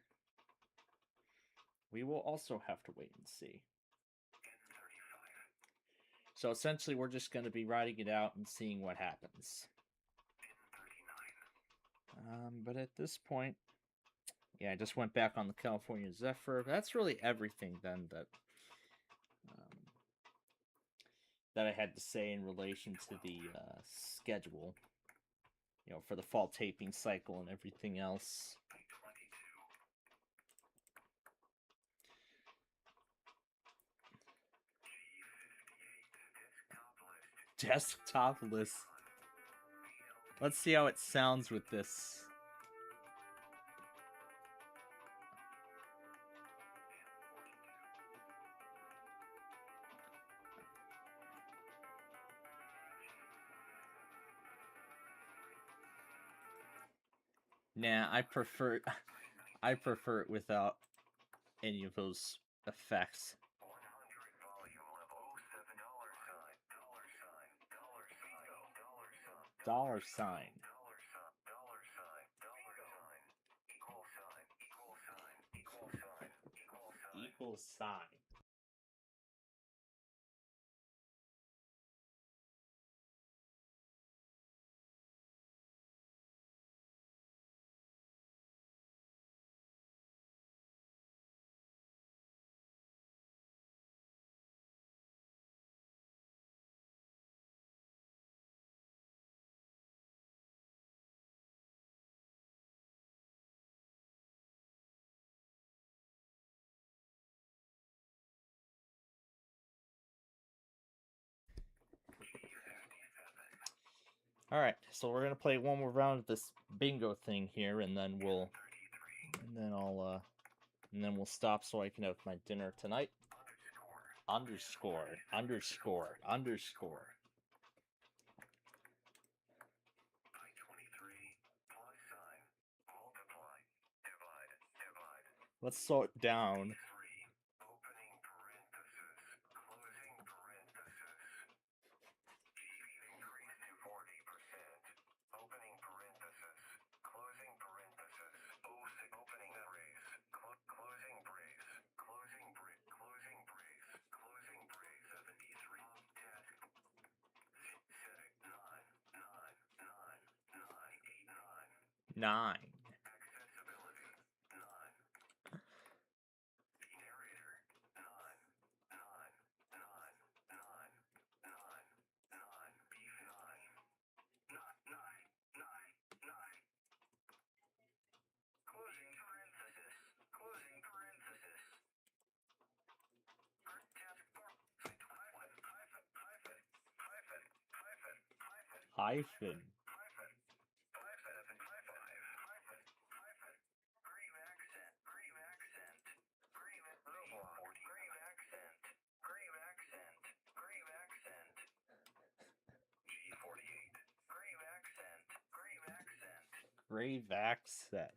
We will also have to wait and see. So essentially, we're just going to be riding it out and seeing what happens. But at this point, yeah, I just went back on the California Zephyr. That's really everything then that I had to say in relation to the schedule, for the fall taping cycle and everything else. Desktopless. Let's see how it sounds with this. Nah, I prefer I prefer it without any of those effects. $sign. Equal sign. Alright, so we're gonna play one more round of this bingo thing here, and then we'll stop so I can have my dinner tonight. Underscore. Let's slow it down. Nine. Hyphen. Grave accent.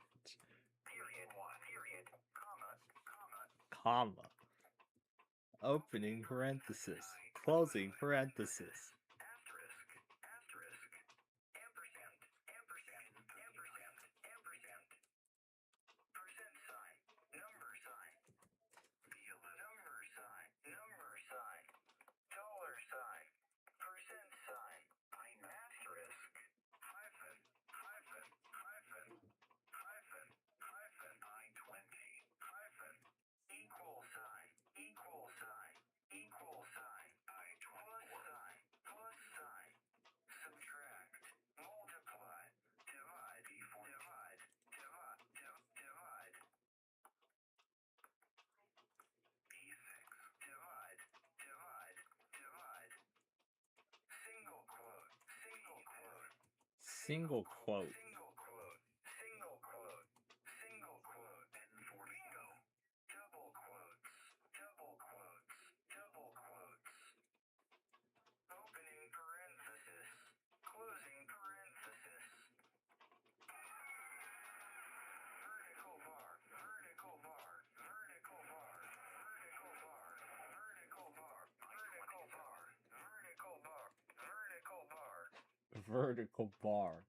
Comma. Opening parenthesis. Closing parenthesis. Single quote. Vertical bar.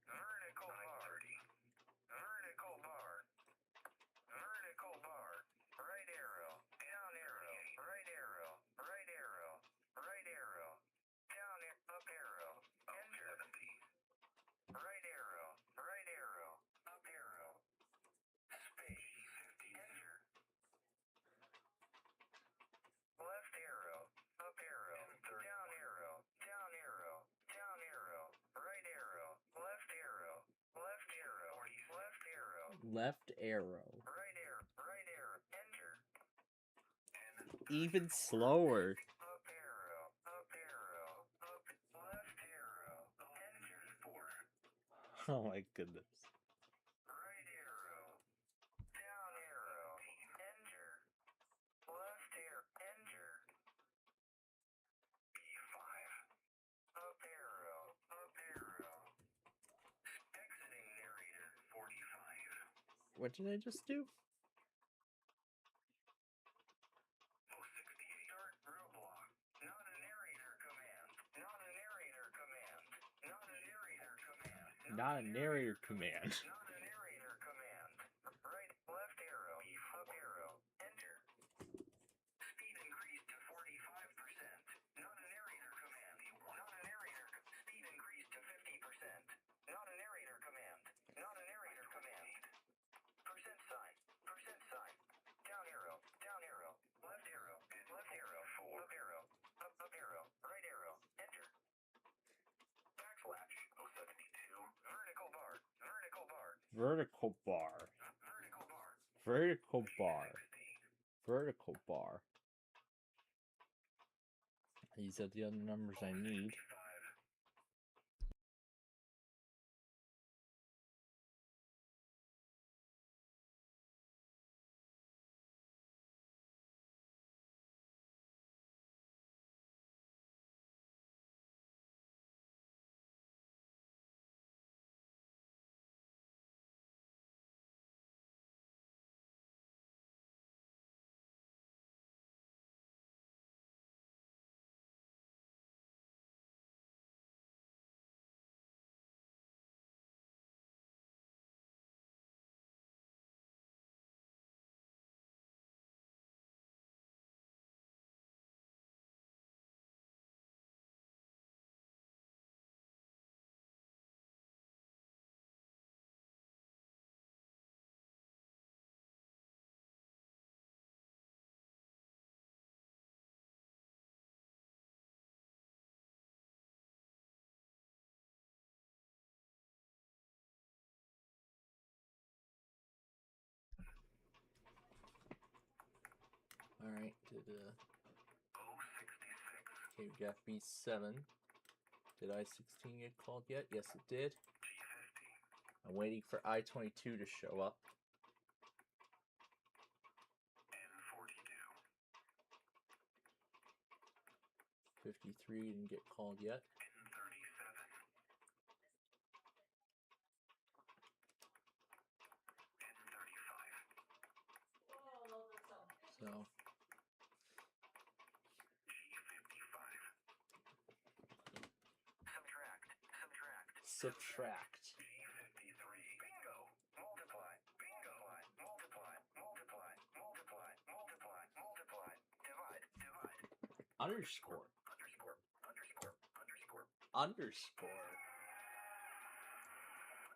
Left arrow. Even slower. Oh my goodness. What did I just do? Not a narrator command. Not a narrator command. Right, left arrow, up arrow, enter. Speed increased to 45%. Not a narrator command. Not a narrator. Speed increased to 50%. Not a narrator command. Not a narrator command. Percent sign. Percent sign. Down arrow. Down arrow. Left arrow. Left arrow. Up arrow. Up arrow. Right arrow. Enter. Backslash. 072. Vertical bar. Vertical bar. Vertical bar. Vertical bar. Vertical bar. Vertical bar. These are the other numbers I need. Alright, okay, we got B7. Did I-16 get called yet? Yes, it did. I'm waiting for I-22 to show up. N42. 53 didn't get called yet. N37. N35. So subtract. G53. Bingo. Multiply. Bingo. Multiply. Multiply. Multiply. Multiply. Multiply. Divide. Divide. Underscore. Underscore. Underscore. Underscore. Underscore.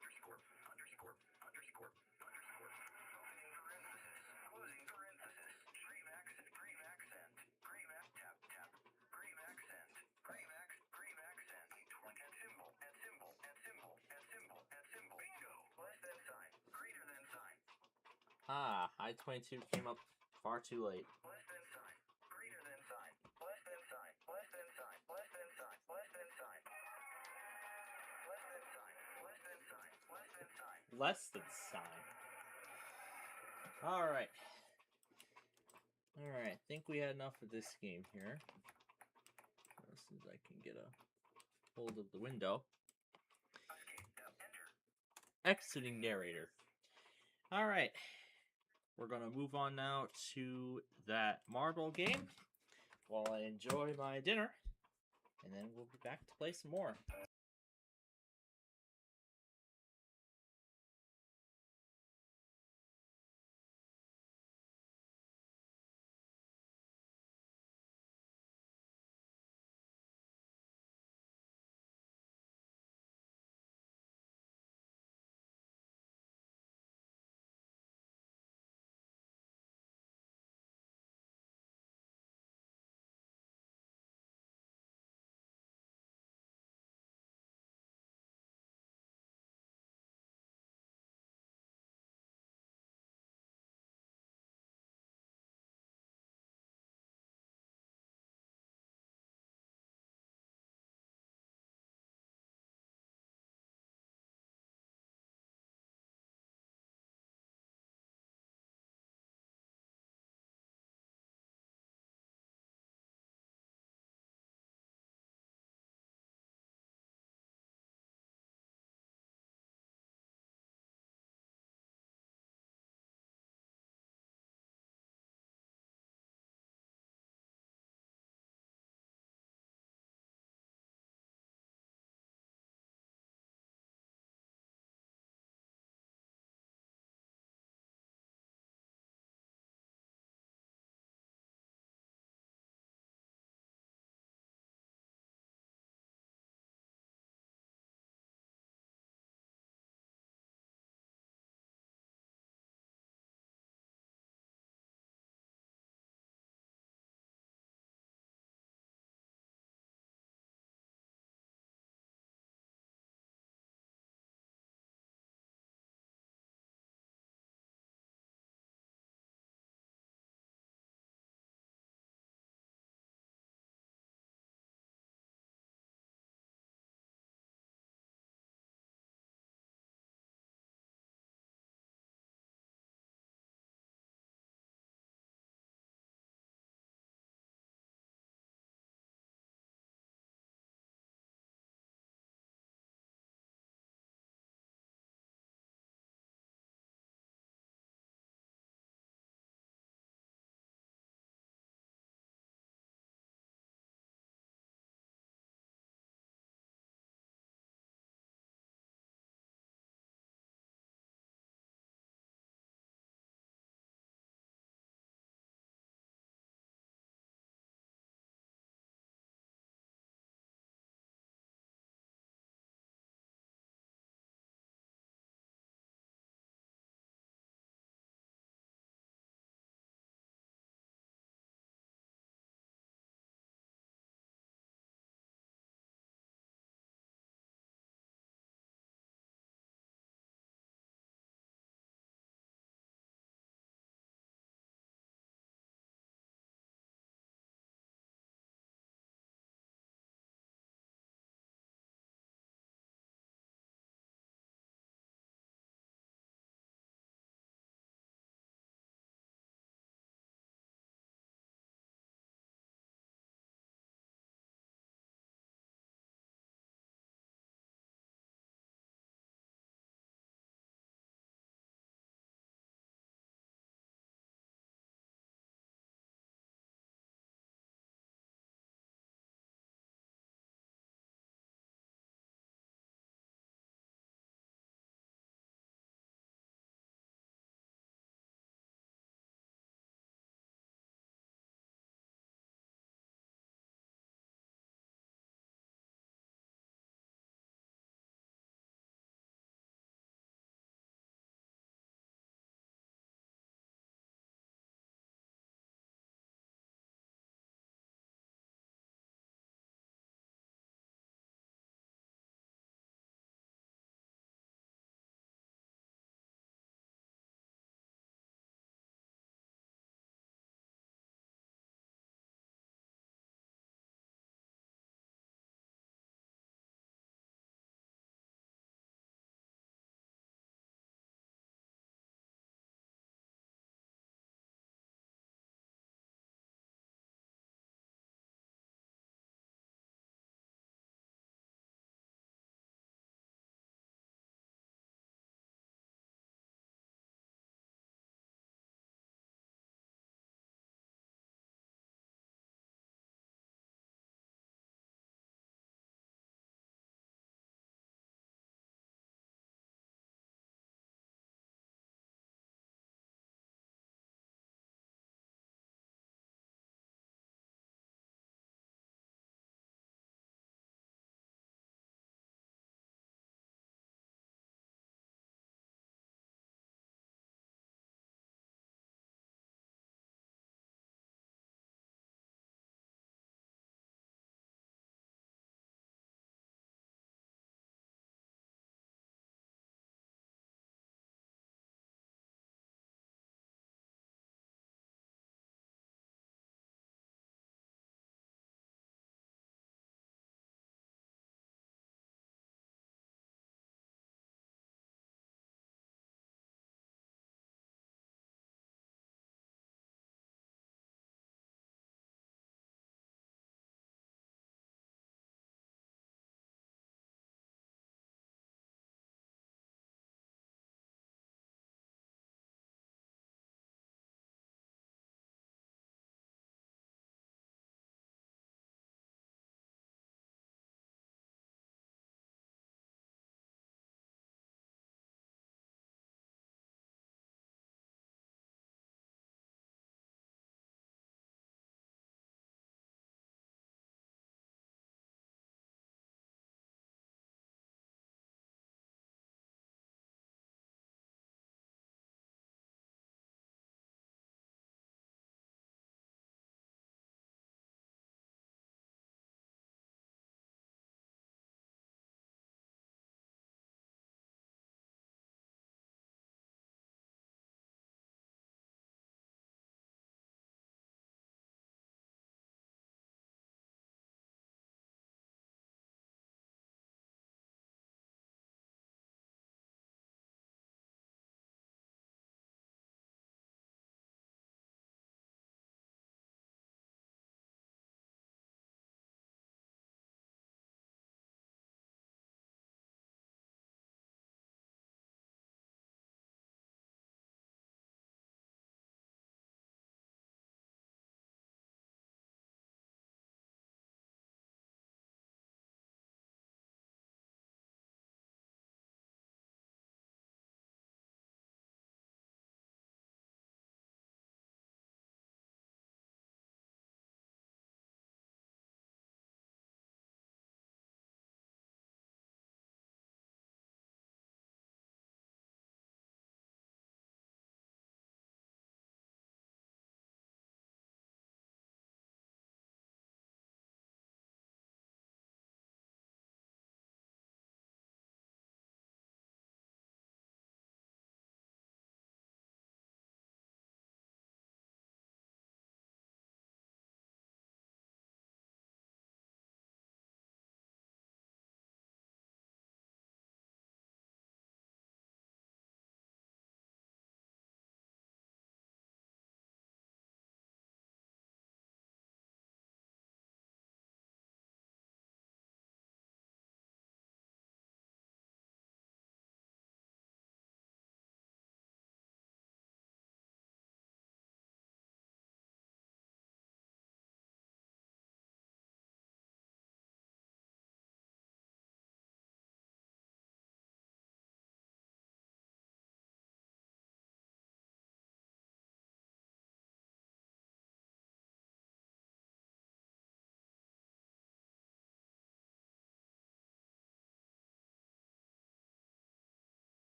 Underscore. Underscore. Underscore. Underscore. Opening parenthesis. Closing parenthesis. Grave accent. Grave accent. Grave tap tap. Grave accent. Grave accent. Grave accent. And symbol. And symbol. And symbol. And symbol. And symbol. Bingo. Less than sign. Greater than sign. Ah, I-22 came up far too late. Less than sign. Greater than sign. Less than sign. Less than sign. Less than sign. Less than sign. Less than sign. Less than sign. Less than sign. Less than sign. Alright. Alright, I think we had enough of this game here. As soon as I can get a hold of the window. Exiting narrator. Alright. We're going to move on now to that marble game while I enjoy my dinner. And then we'll be back to play some more.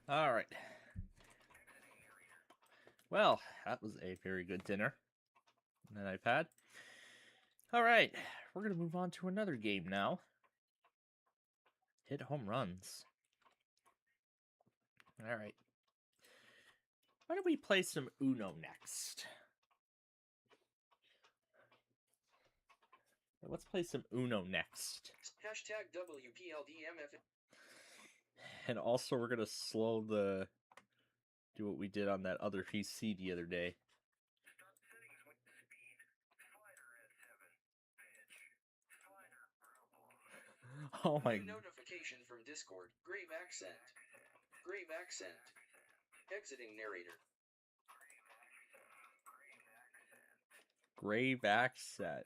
All right. Well, that was a very good dinner that I've had. All right, we're gonna move on to another game now. Hit home runs. All right. Why don't we play some Uno next? Let's play some Uno next. Hashtag WPLDMF. And also, we're gonna do what we did on that other PC the other day. Start settings with speed. Slider at 7. Pitch. Slider Roblox. Oh my. New notification from Discord. Grave accent. Grave accent. Exiting narrator. Grave accent.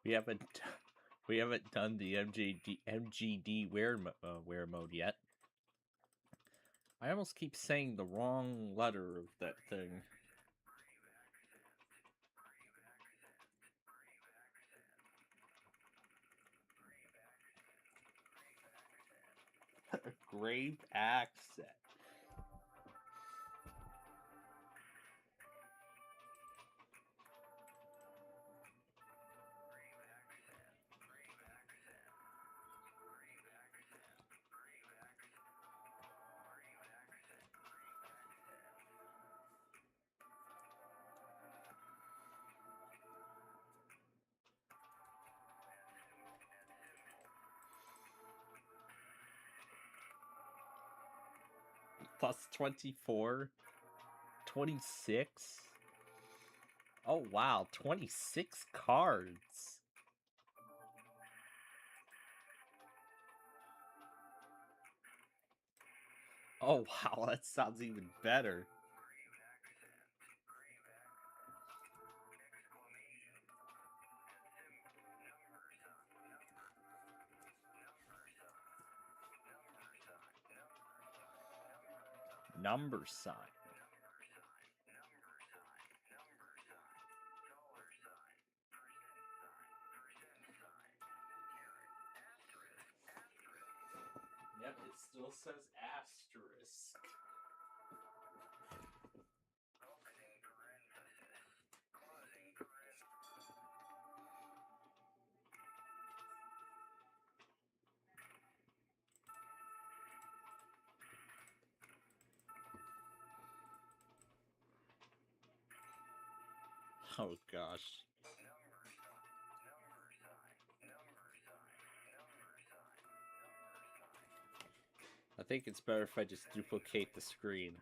We haven't done the MGD wear mode yet. I almost keep saying the wrong letter of that thing. Grave accent. Plus 24, 26. Oh wow, 26 cards. Oh wow, that sounds even better. Number sign. Yep, it still says asterisk. Opening parenthesis. Closing parenthesis. Oh gosh. I think it's better if I just duplicate the screen.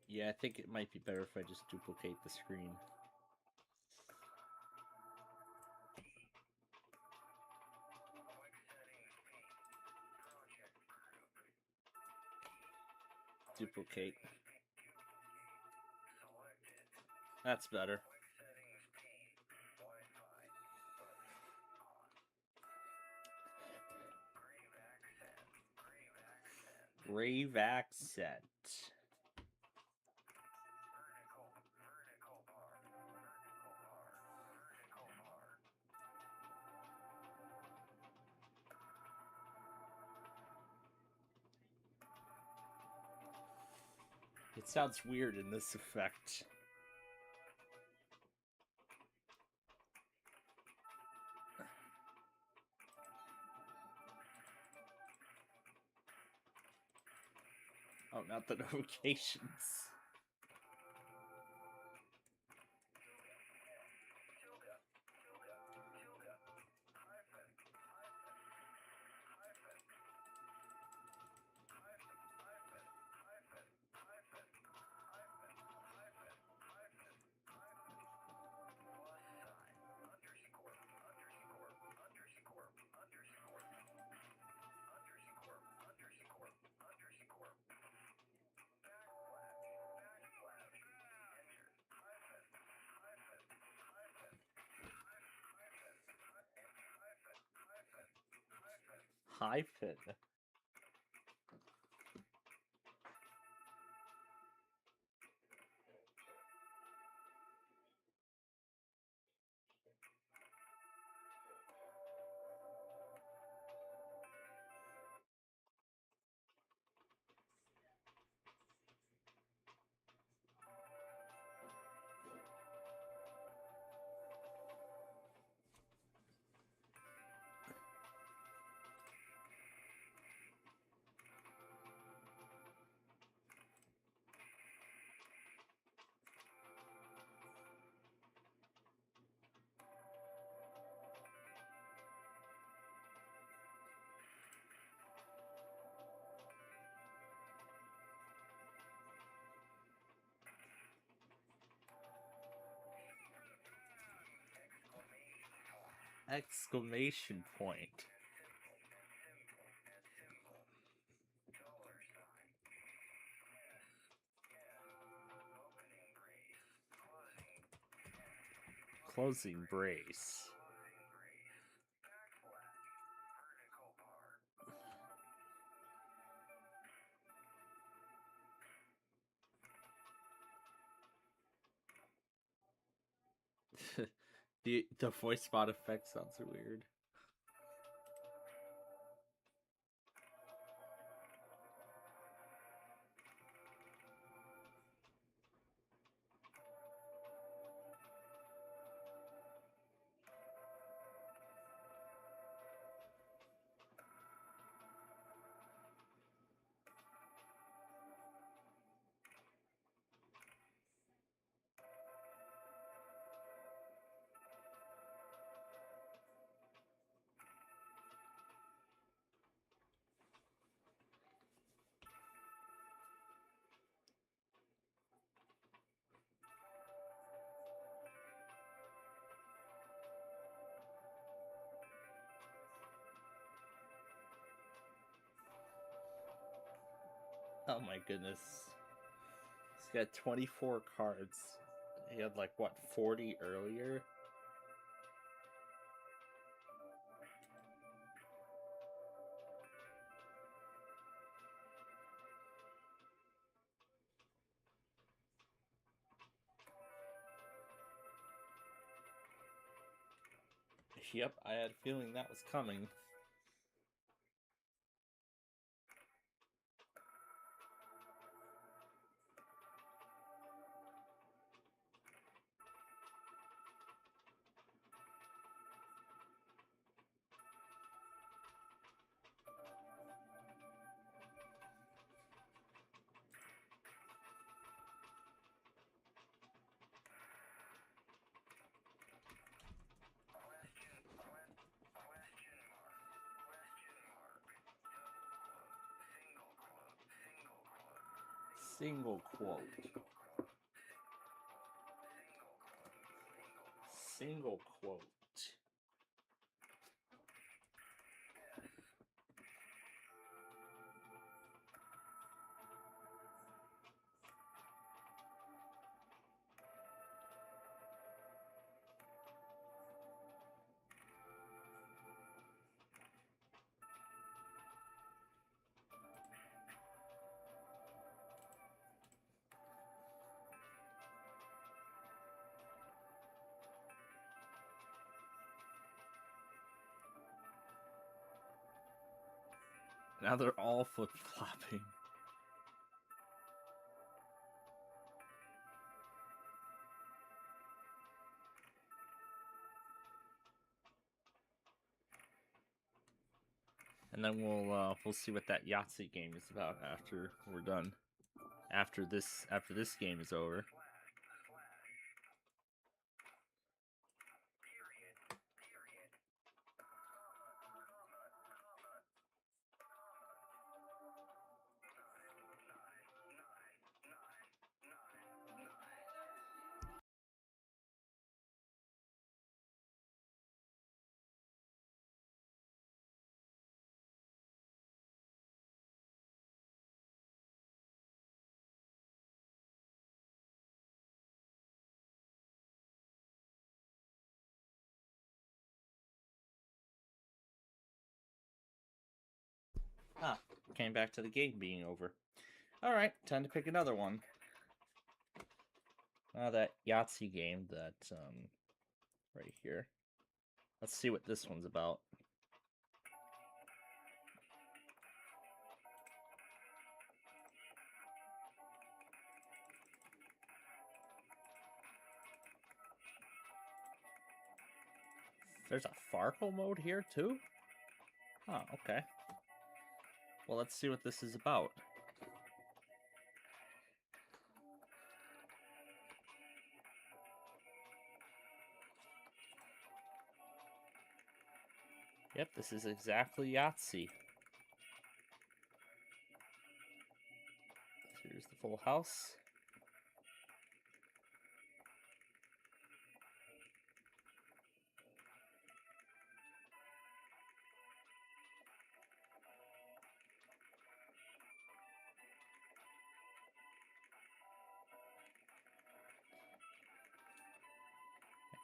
Yeah, I think it might be better if I just duplicate the screen. Duplicate. That's better. Grave accent. It sounds weird in this effect. Oh, not the notifications. Hyphen. Exclamation point. Closing brace. The voice spot effect sounds weird. Oh my goodness. He's got 24 cards. He had like, what, 40 earlier? Yep, I had a feeling that was coming. Single quote. Single quote. Now they're all flip-flopping. And then we'll see what that Yahtzee game is about after we're done. After this game is over. Ah, came back to the game being over. Alright, time to pick another one. That Yahtzee game that, right here. Let's see what this one's about. There's a Farkle mode here, too? Oh, okay. Well, let's see what this is about. Yep, this is exactly Yahtzee. Here's the full house.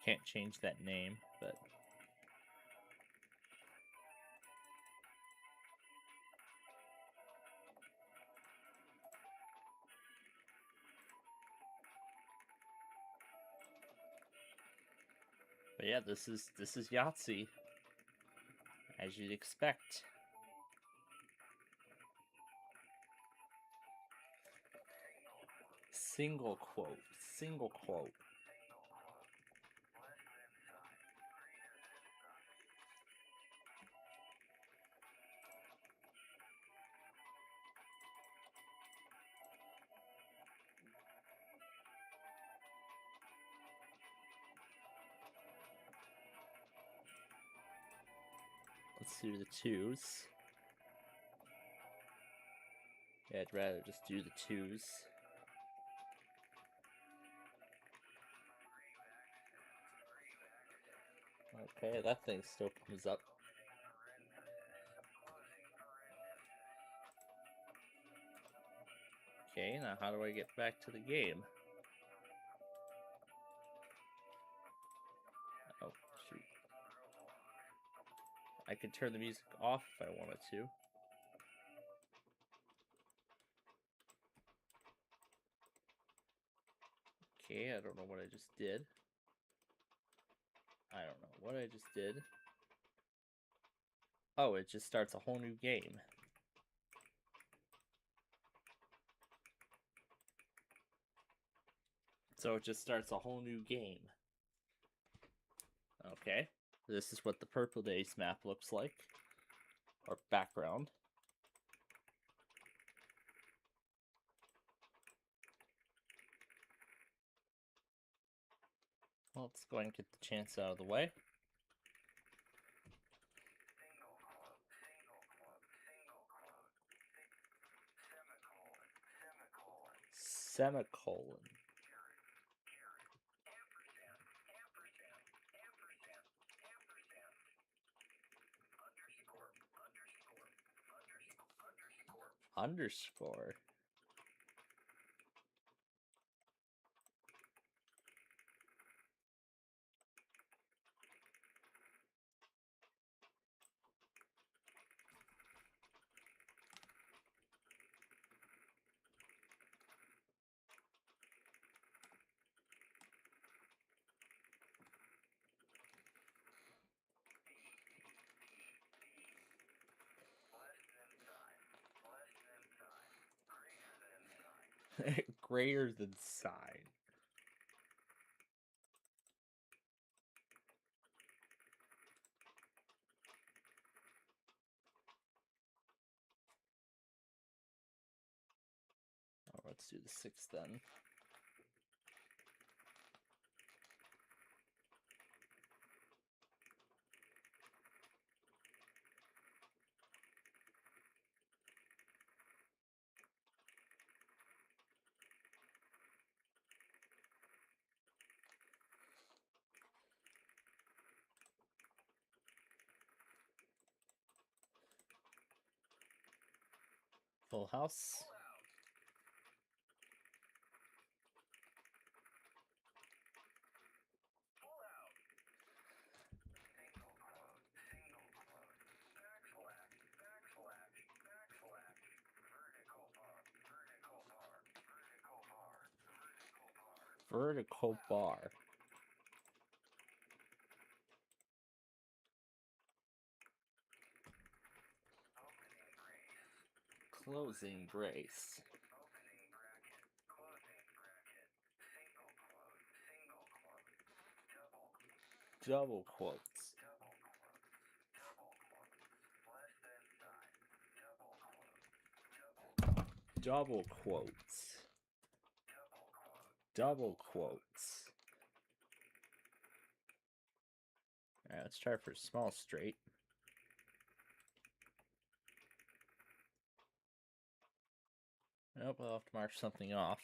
can't change that name, but yeah, this is Yahtzee, as you'd expect. Single quote. Single quote. Let's do the twos. Yeah, I'd rather just do the twos. Okay, that thing still comes up. Okay, now how do I get back to the game? Oh, shoot. I could turn the music off if I wanted to. Okay, I don't know what I just did. I don't know what I just did. Oh, it just starts a whole new game. So it just starts a whole new game. Okay. This is what the Purple Days map looks like. Or background. Well, let's go ahead and get the chance out of the way. Semicolon. Underscore. Greater than sign. Oh, let's do the 6 then. Full house. Vertical bar. Closing brace. Double quotes. Double quotes. Double quotes. Alright, let's try for small straight. Nope, I'll have to mark something off.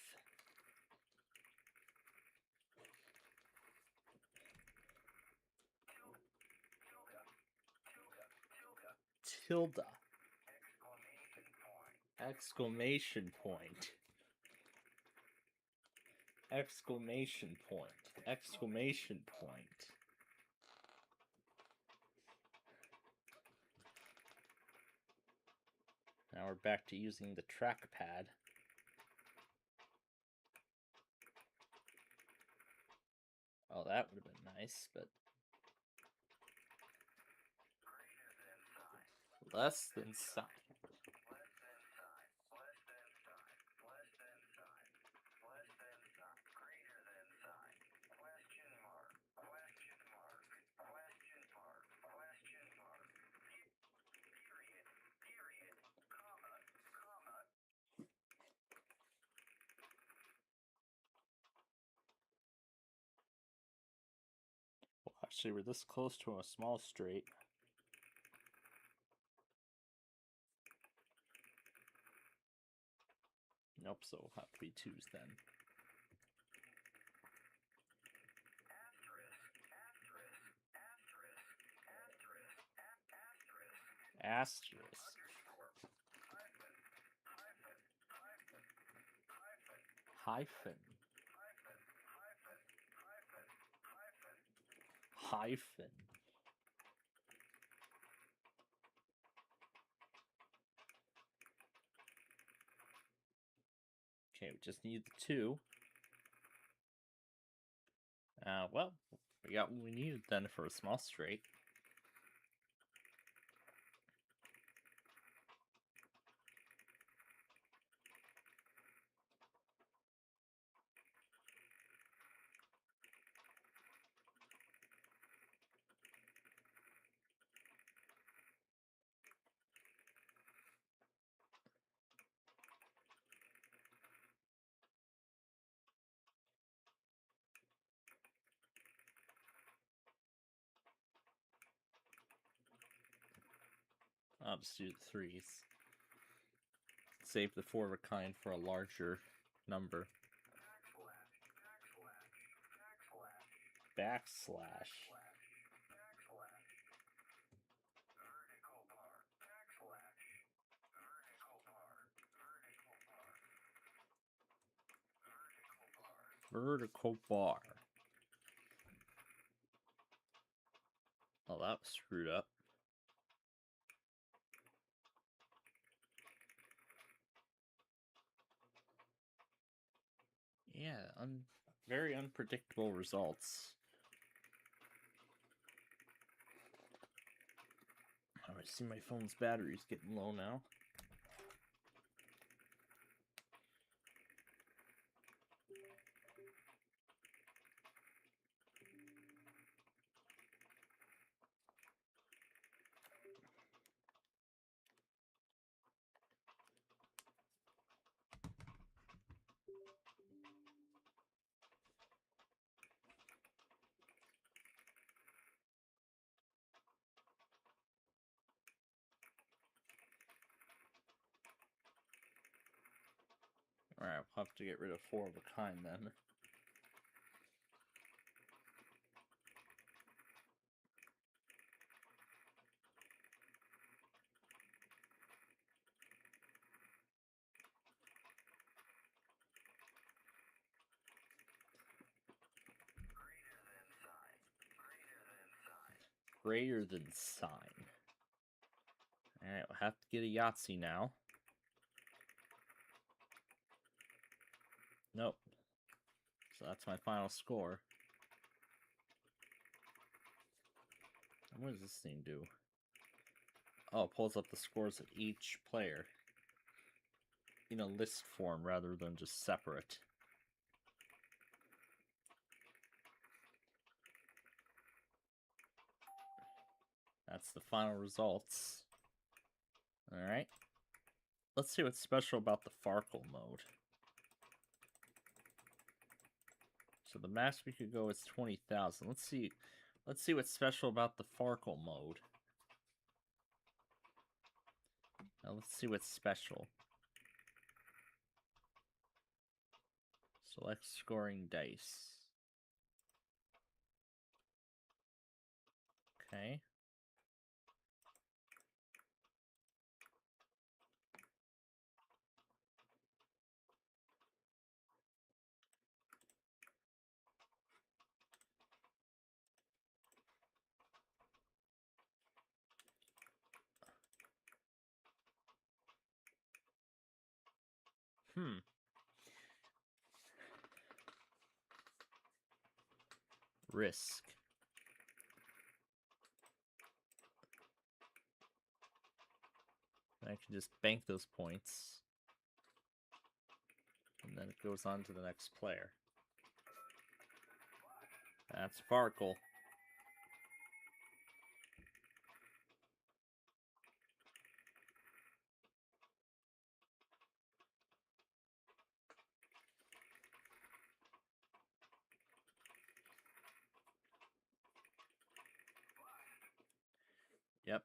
Tilde. Exclamation point. Exclamation point. Exclamation point. Now we're back to using the trackpad. Oh, that would have been nice, but less than sign. Well, actually, we're this close to a small straight. Nope, so it'll have to be twos then. Asterisk. Hyphen. Hyphen. Okay, we just need the two. Well, we got what we needed then for a small straight. I'll just do the threes. Save the four of a kind for a larger number. Backslash. Vertical bar. Oh, that was screwed up. Yeah, very unpredictable results. Oh, I see my phone's battery's getting low now. Alright, we'll have to get rid of four of a kind then. Greater than sign. Alright, we'll have to get a Yahtzee now. Nope. So that's my final score. And what does this thing do? Oh, it pulls up the scores of each player in a list form rather than just separate. That's the final results. Alright. Let's see what's special about the Farkle mode. So the max we could go is 20,000. Let's see what's special about the Farkle mode. Now let's see what's special. Select scoring dice. Okay. Risk. I can just bank those points. And then it goes on to the next player. That's Farkle. Yep.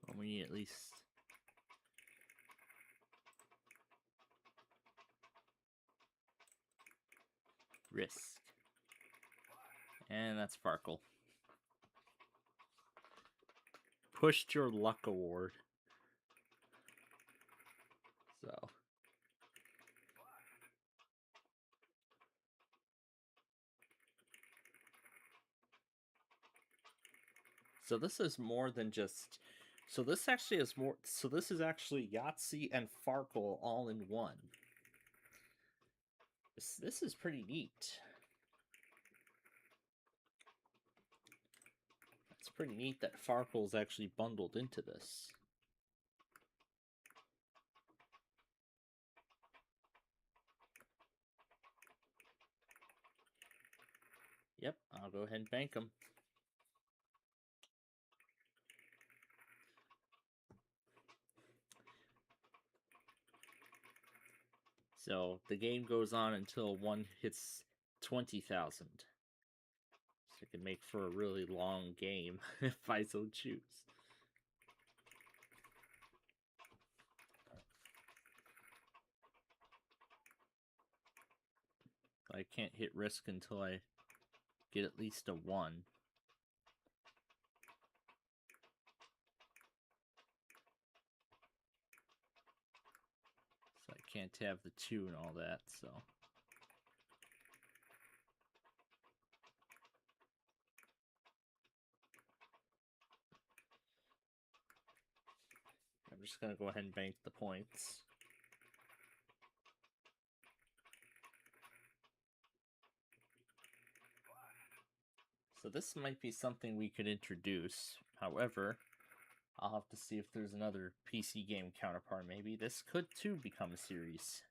Well, we need at least... Risk. And that's Farkle. Pushed your luck award. So... So this is more than just... So this actually is more... So this is actually Yahtzee and Farkle all in one. This is pretty neat. It's pretty neat that Farkle is actually bundled into this. Yep, I'll go ahead and bank them. So the game goes on until one hits 20,000. So it can make for a really long game if I so choose. I can't hit risk until I get at least a 1. So I can't have the 2 and all that, so... I'm just going to go ahead and bank the points. So this might be something we could introduce. However, I'll have to see if there's another PC game counterpart. Maybe this could too become a series.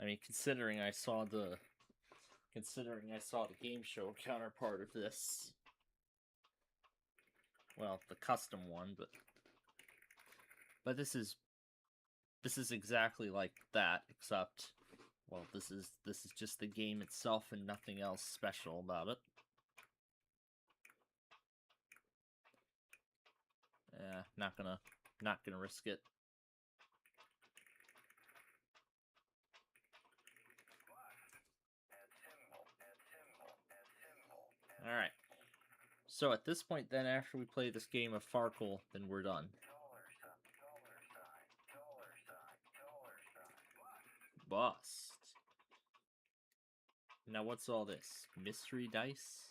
I mean, considering I saw the game show counterpart of this. Well, the custom one, but this is exactly like that, except, well, this is just the game itself and nothing else special about it. Yeah, not gonna risk it. All right. So at this point, then, after we play this game of Farkle, then we're done. Bust. Now what's all this? Mystery dice?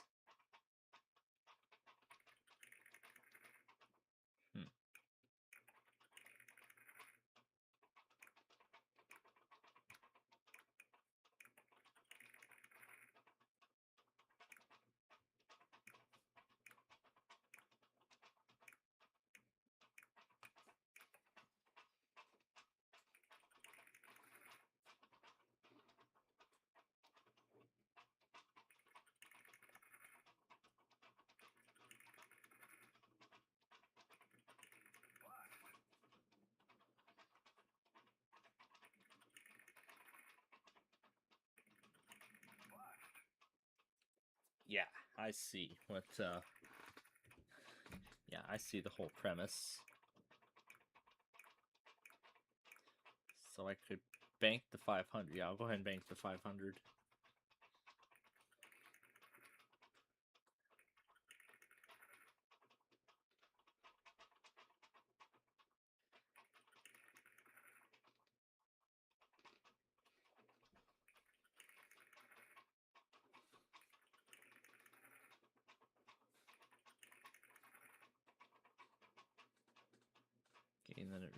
Yeah, I see what, yeah, I see the whole premise. So I could bank the 500. Yeah, I'll go ahead and bank the 500.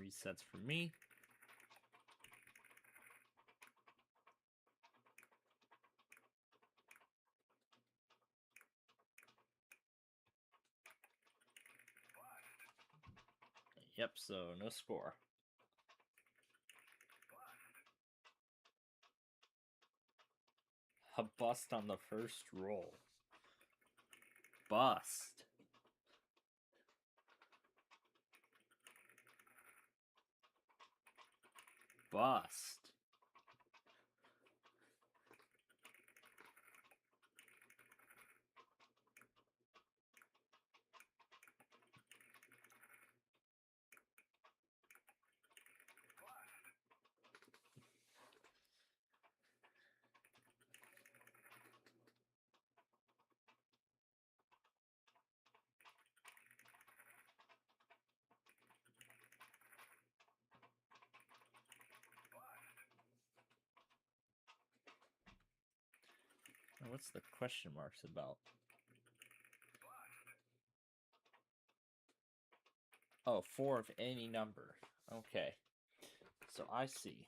resets for me. Yep, so no score. A bust on the first roll. Bust. Bust. Now, what's the question marks about? Oh, 4 of any number. Okay. So I see.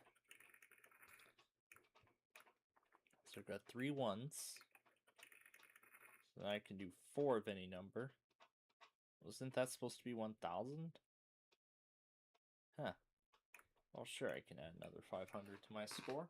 So I've got 3 ones. So I can do 4 of any number. Wasn't that supposed to be 1,000? Huh. Well, sure, I can add another 500 to my score.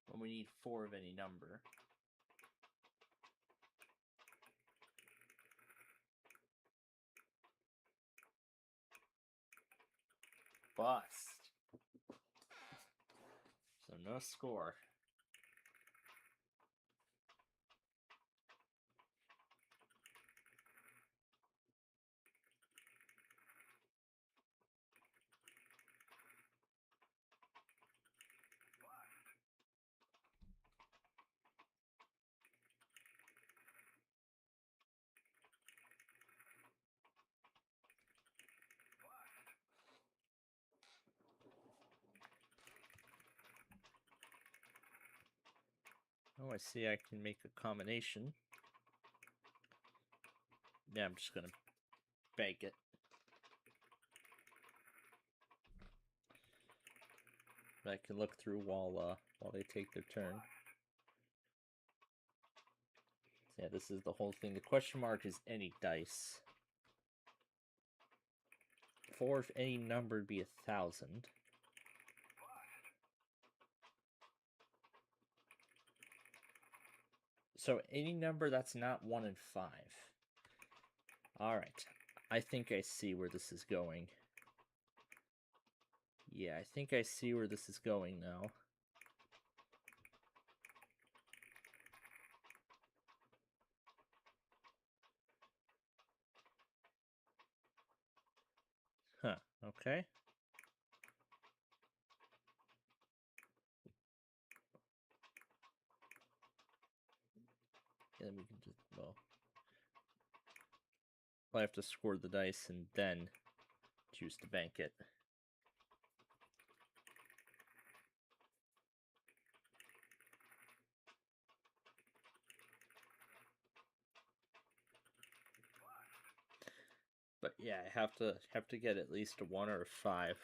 When we need 4 of any number. Bust. So no score. Oh, I see I can make a combination. Yeah, I'm just gonna bank it. I can look through while they take their turn. Yeah, this is the whole thing. The question mark is any dice. 4 if any number would be 1,000. So any number that's not 1 and 5. Alright. I think I see where this is going. Yeah, I think I see where this is going now. Huh, okay. Yeah, we can just, well, I have to score the dice and then choose to bank it. But yeah, I have to get at least a 1 or a 5.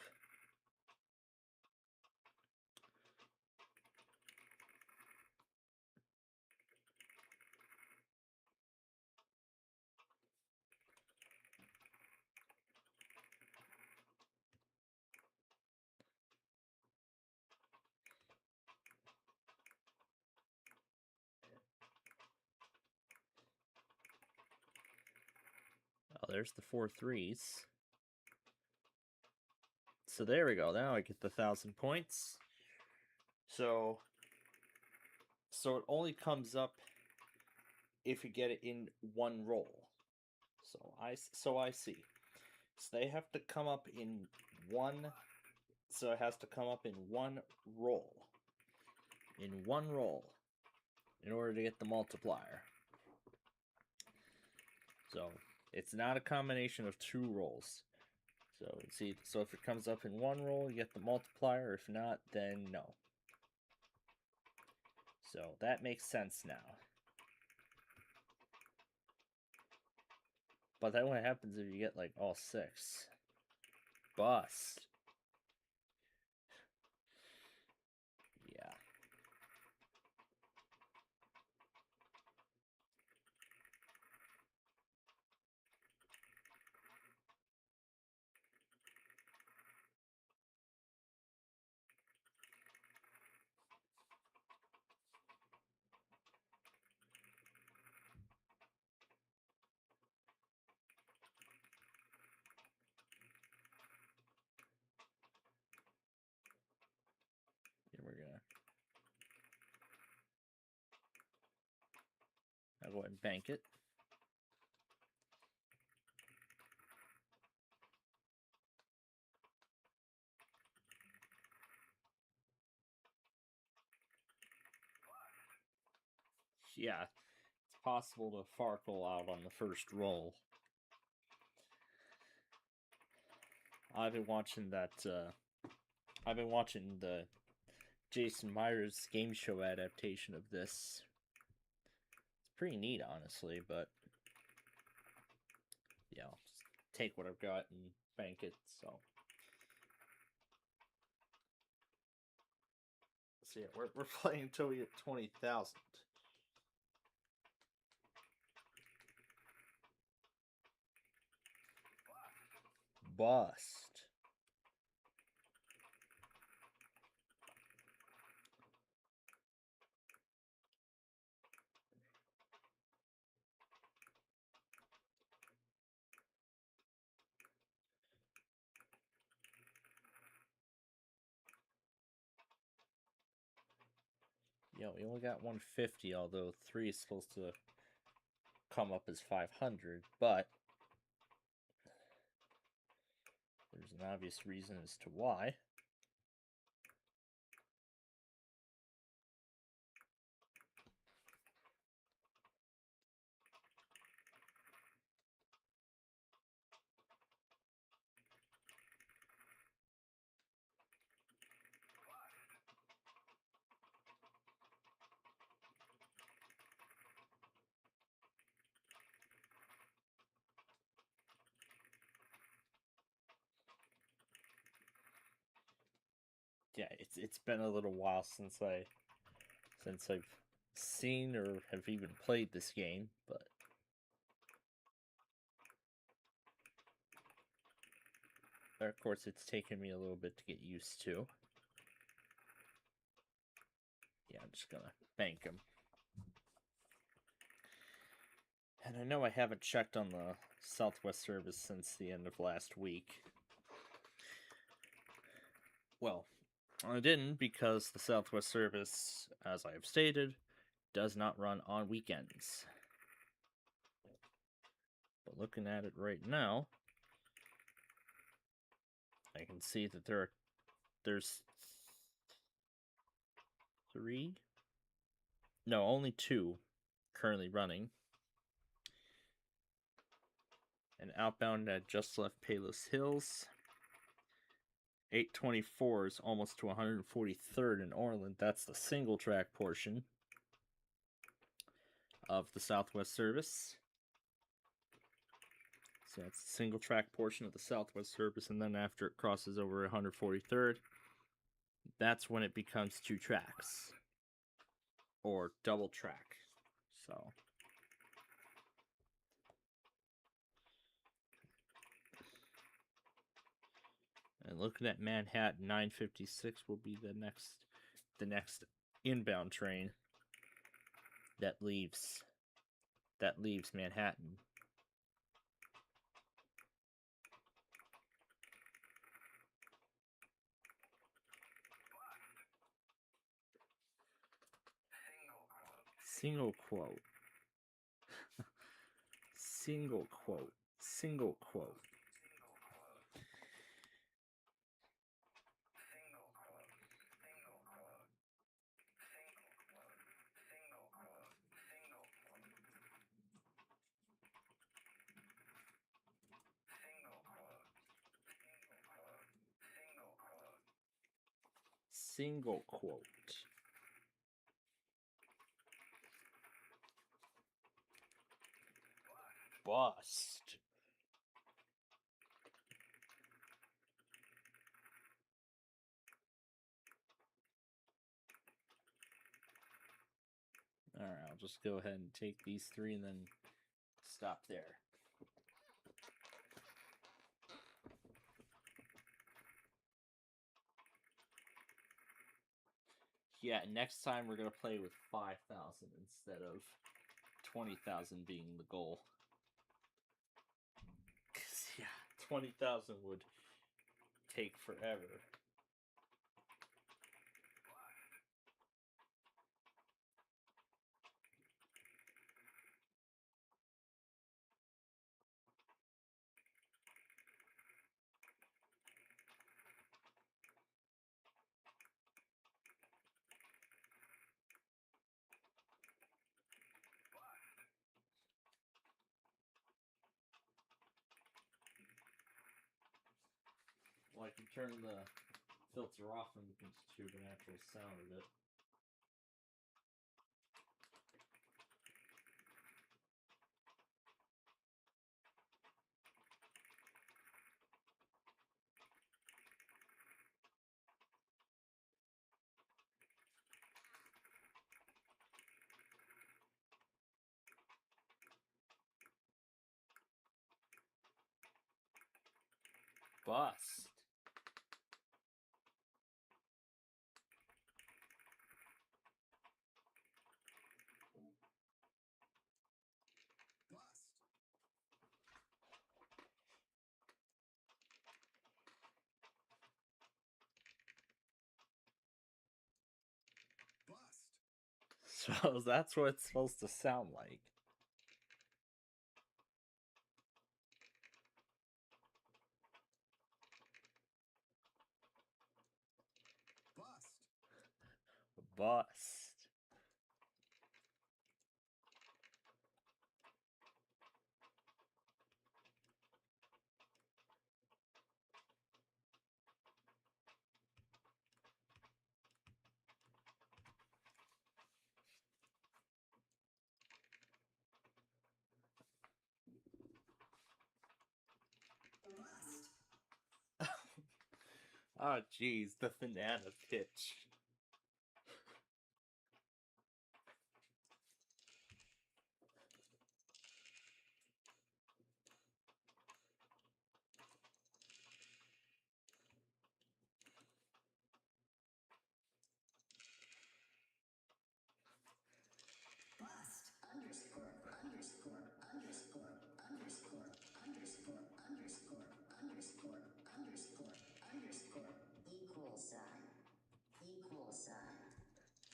Oh, there's the 4 threes. So there we go. Now I get the 1,000 points. So it only comes up if you get it in one roll. So I see. So they have to come up in one. So it has to come up in one roll. In one roll. In order to get the multiplier. So it's not a combination of two rolls. So see, so if it comes up in one roll, you get the multiplier. If not, then no. So that makes sense now. But then what happens if you get like all 6? Bust. Yeah. Here we're gonna. I'll go ahead and bank it. Yeah, it's possible to farkle out on the first roll. I've been watching that. I've been watching the Jason Myers game show adaptation of this. It's pretty neat, honestly, but yeah, I'll just take what I've got and bank it. So yeah, we're playing until we get 20,000. Bust. Yeah, we only got 150, although 3 is supposed to come up as 500, but there's an obvious reason as to why. Yeah, it's been a little while since I've seen or have even played this game, but of course it's taken me a little bit to get used to. Yeah, I'm just gonna bank them. And I know I haven't checked on the Southwest service since the end of last week. Well, I didn't because the Southwest service, as I have stated, does not run on weekends. But looking at it right now, I can see that there's 3? No, only 2 currently running. And outbound at just left Palos Hills. 824 is almost to 143rd in Orland. That's the single track portion of the Southwest service. So that's the single track portion of the Southwest service, and then after it crosses over 143rd, that's when it becomes 2 tracks. Or double track. So and looking at Manhattan, 956 will be the next inbound train that leaves Manhattan. Single quote. Single quote. Single quote. single quote. Bust. Alright, I'll just go ahead and take these three and then stop there. Yeah, next time we're going to play with 5,000 instead of 20,000 being the goal. Because, yeah, 20,000 would take forever. Well, I can turn the filter off and we can just hear the natural sound of it. Bust. So that's what it's supposed to sound like. Bust. Oh, geez, the banana pitch.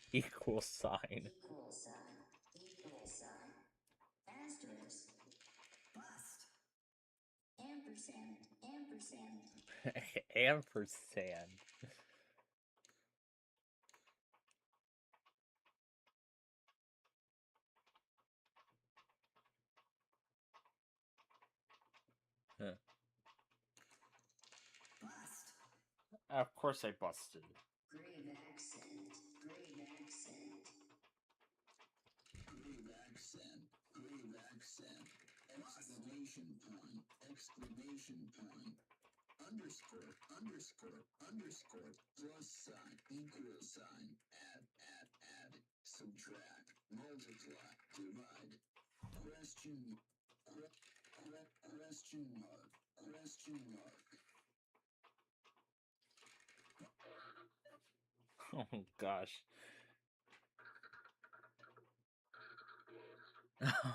Equal sign. Equal sign. Equal sign. Asterisk. Bust. Ampersand. Ampersand. Ampersand. Huh. Bust. Of course I busted. Grave accent. Grave accent. Grave accent. Grave accent. Exclamation point. Exclamation point. Underscore. Underscore. Underscore. Plus sign. Equal sign. Add. Subtract. Multiply. Divide. Question. Question mark. Question mark. Oh gosh.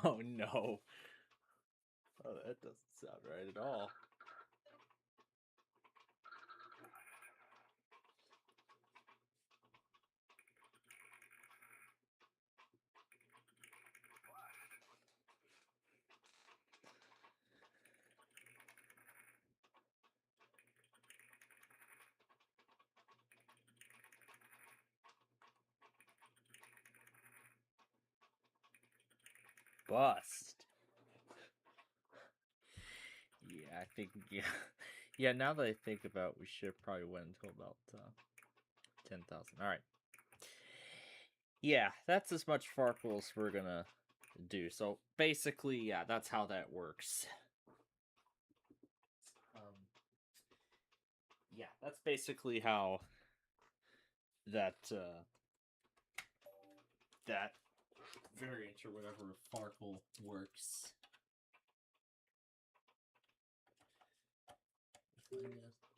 Oh no. Oh, that doesn't sound right at all. Bust. Yeah, I think, yeah. Yeah, now that I think about it, we should have probably went until about 10,000. All right. Yeah, that's as much Farkle as we're gonna do. So basically, yeah, that's how that works. Yeah, that's basically how that that variant or whatever of Farkle works.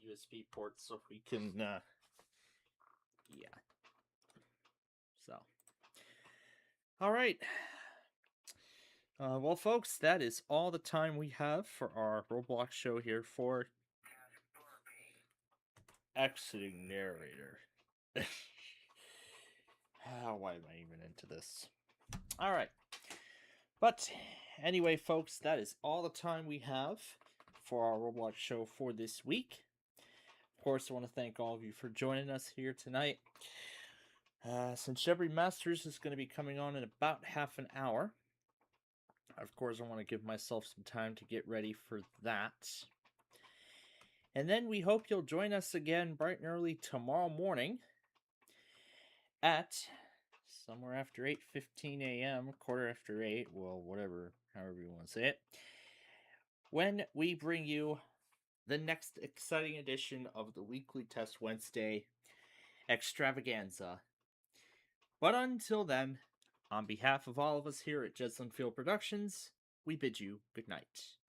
USB ports so we can yeah. So all right. Well, folks, that is all the time we have for our Roblox show here for exiting narrator. Why am I even into this? All right. But anyway, folks, that is all the time we have for our Roblox show for this week. Of course, I want to thank all of you for joining us here tonight. Since Jeffrey Masters is going to be coming on in about half an hour, of course, I want to give myself some time to get ready for that. And then we hope you'll join us again bright and early tomorrow morning at somewhere after 8:15 a.m., quarter after 8, well, whatever, however you want to say it, when we bring you the next exciting edition of the Weekly Test Wednesday extravaganza. But until then, on behalf of all of us here at Jesslyn Field Productions, we bid you good night.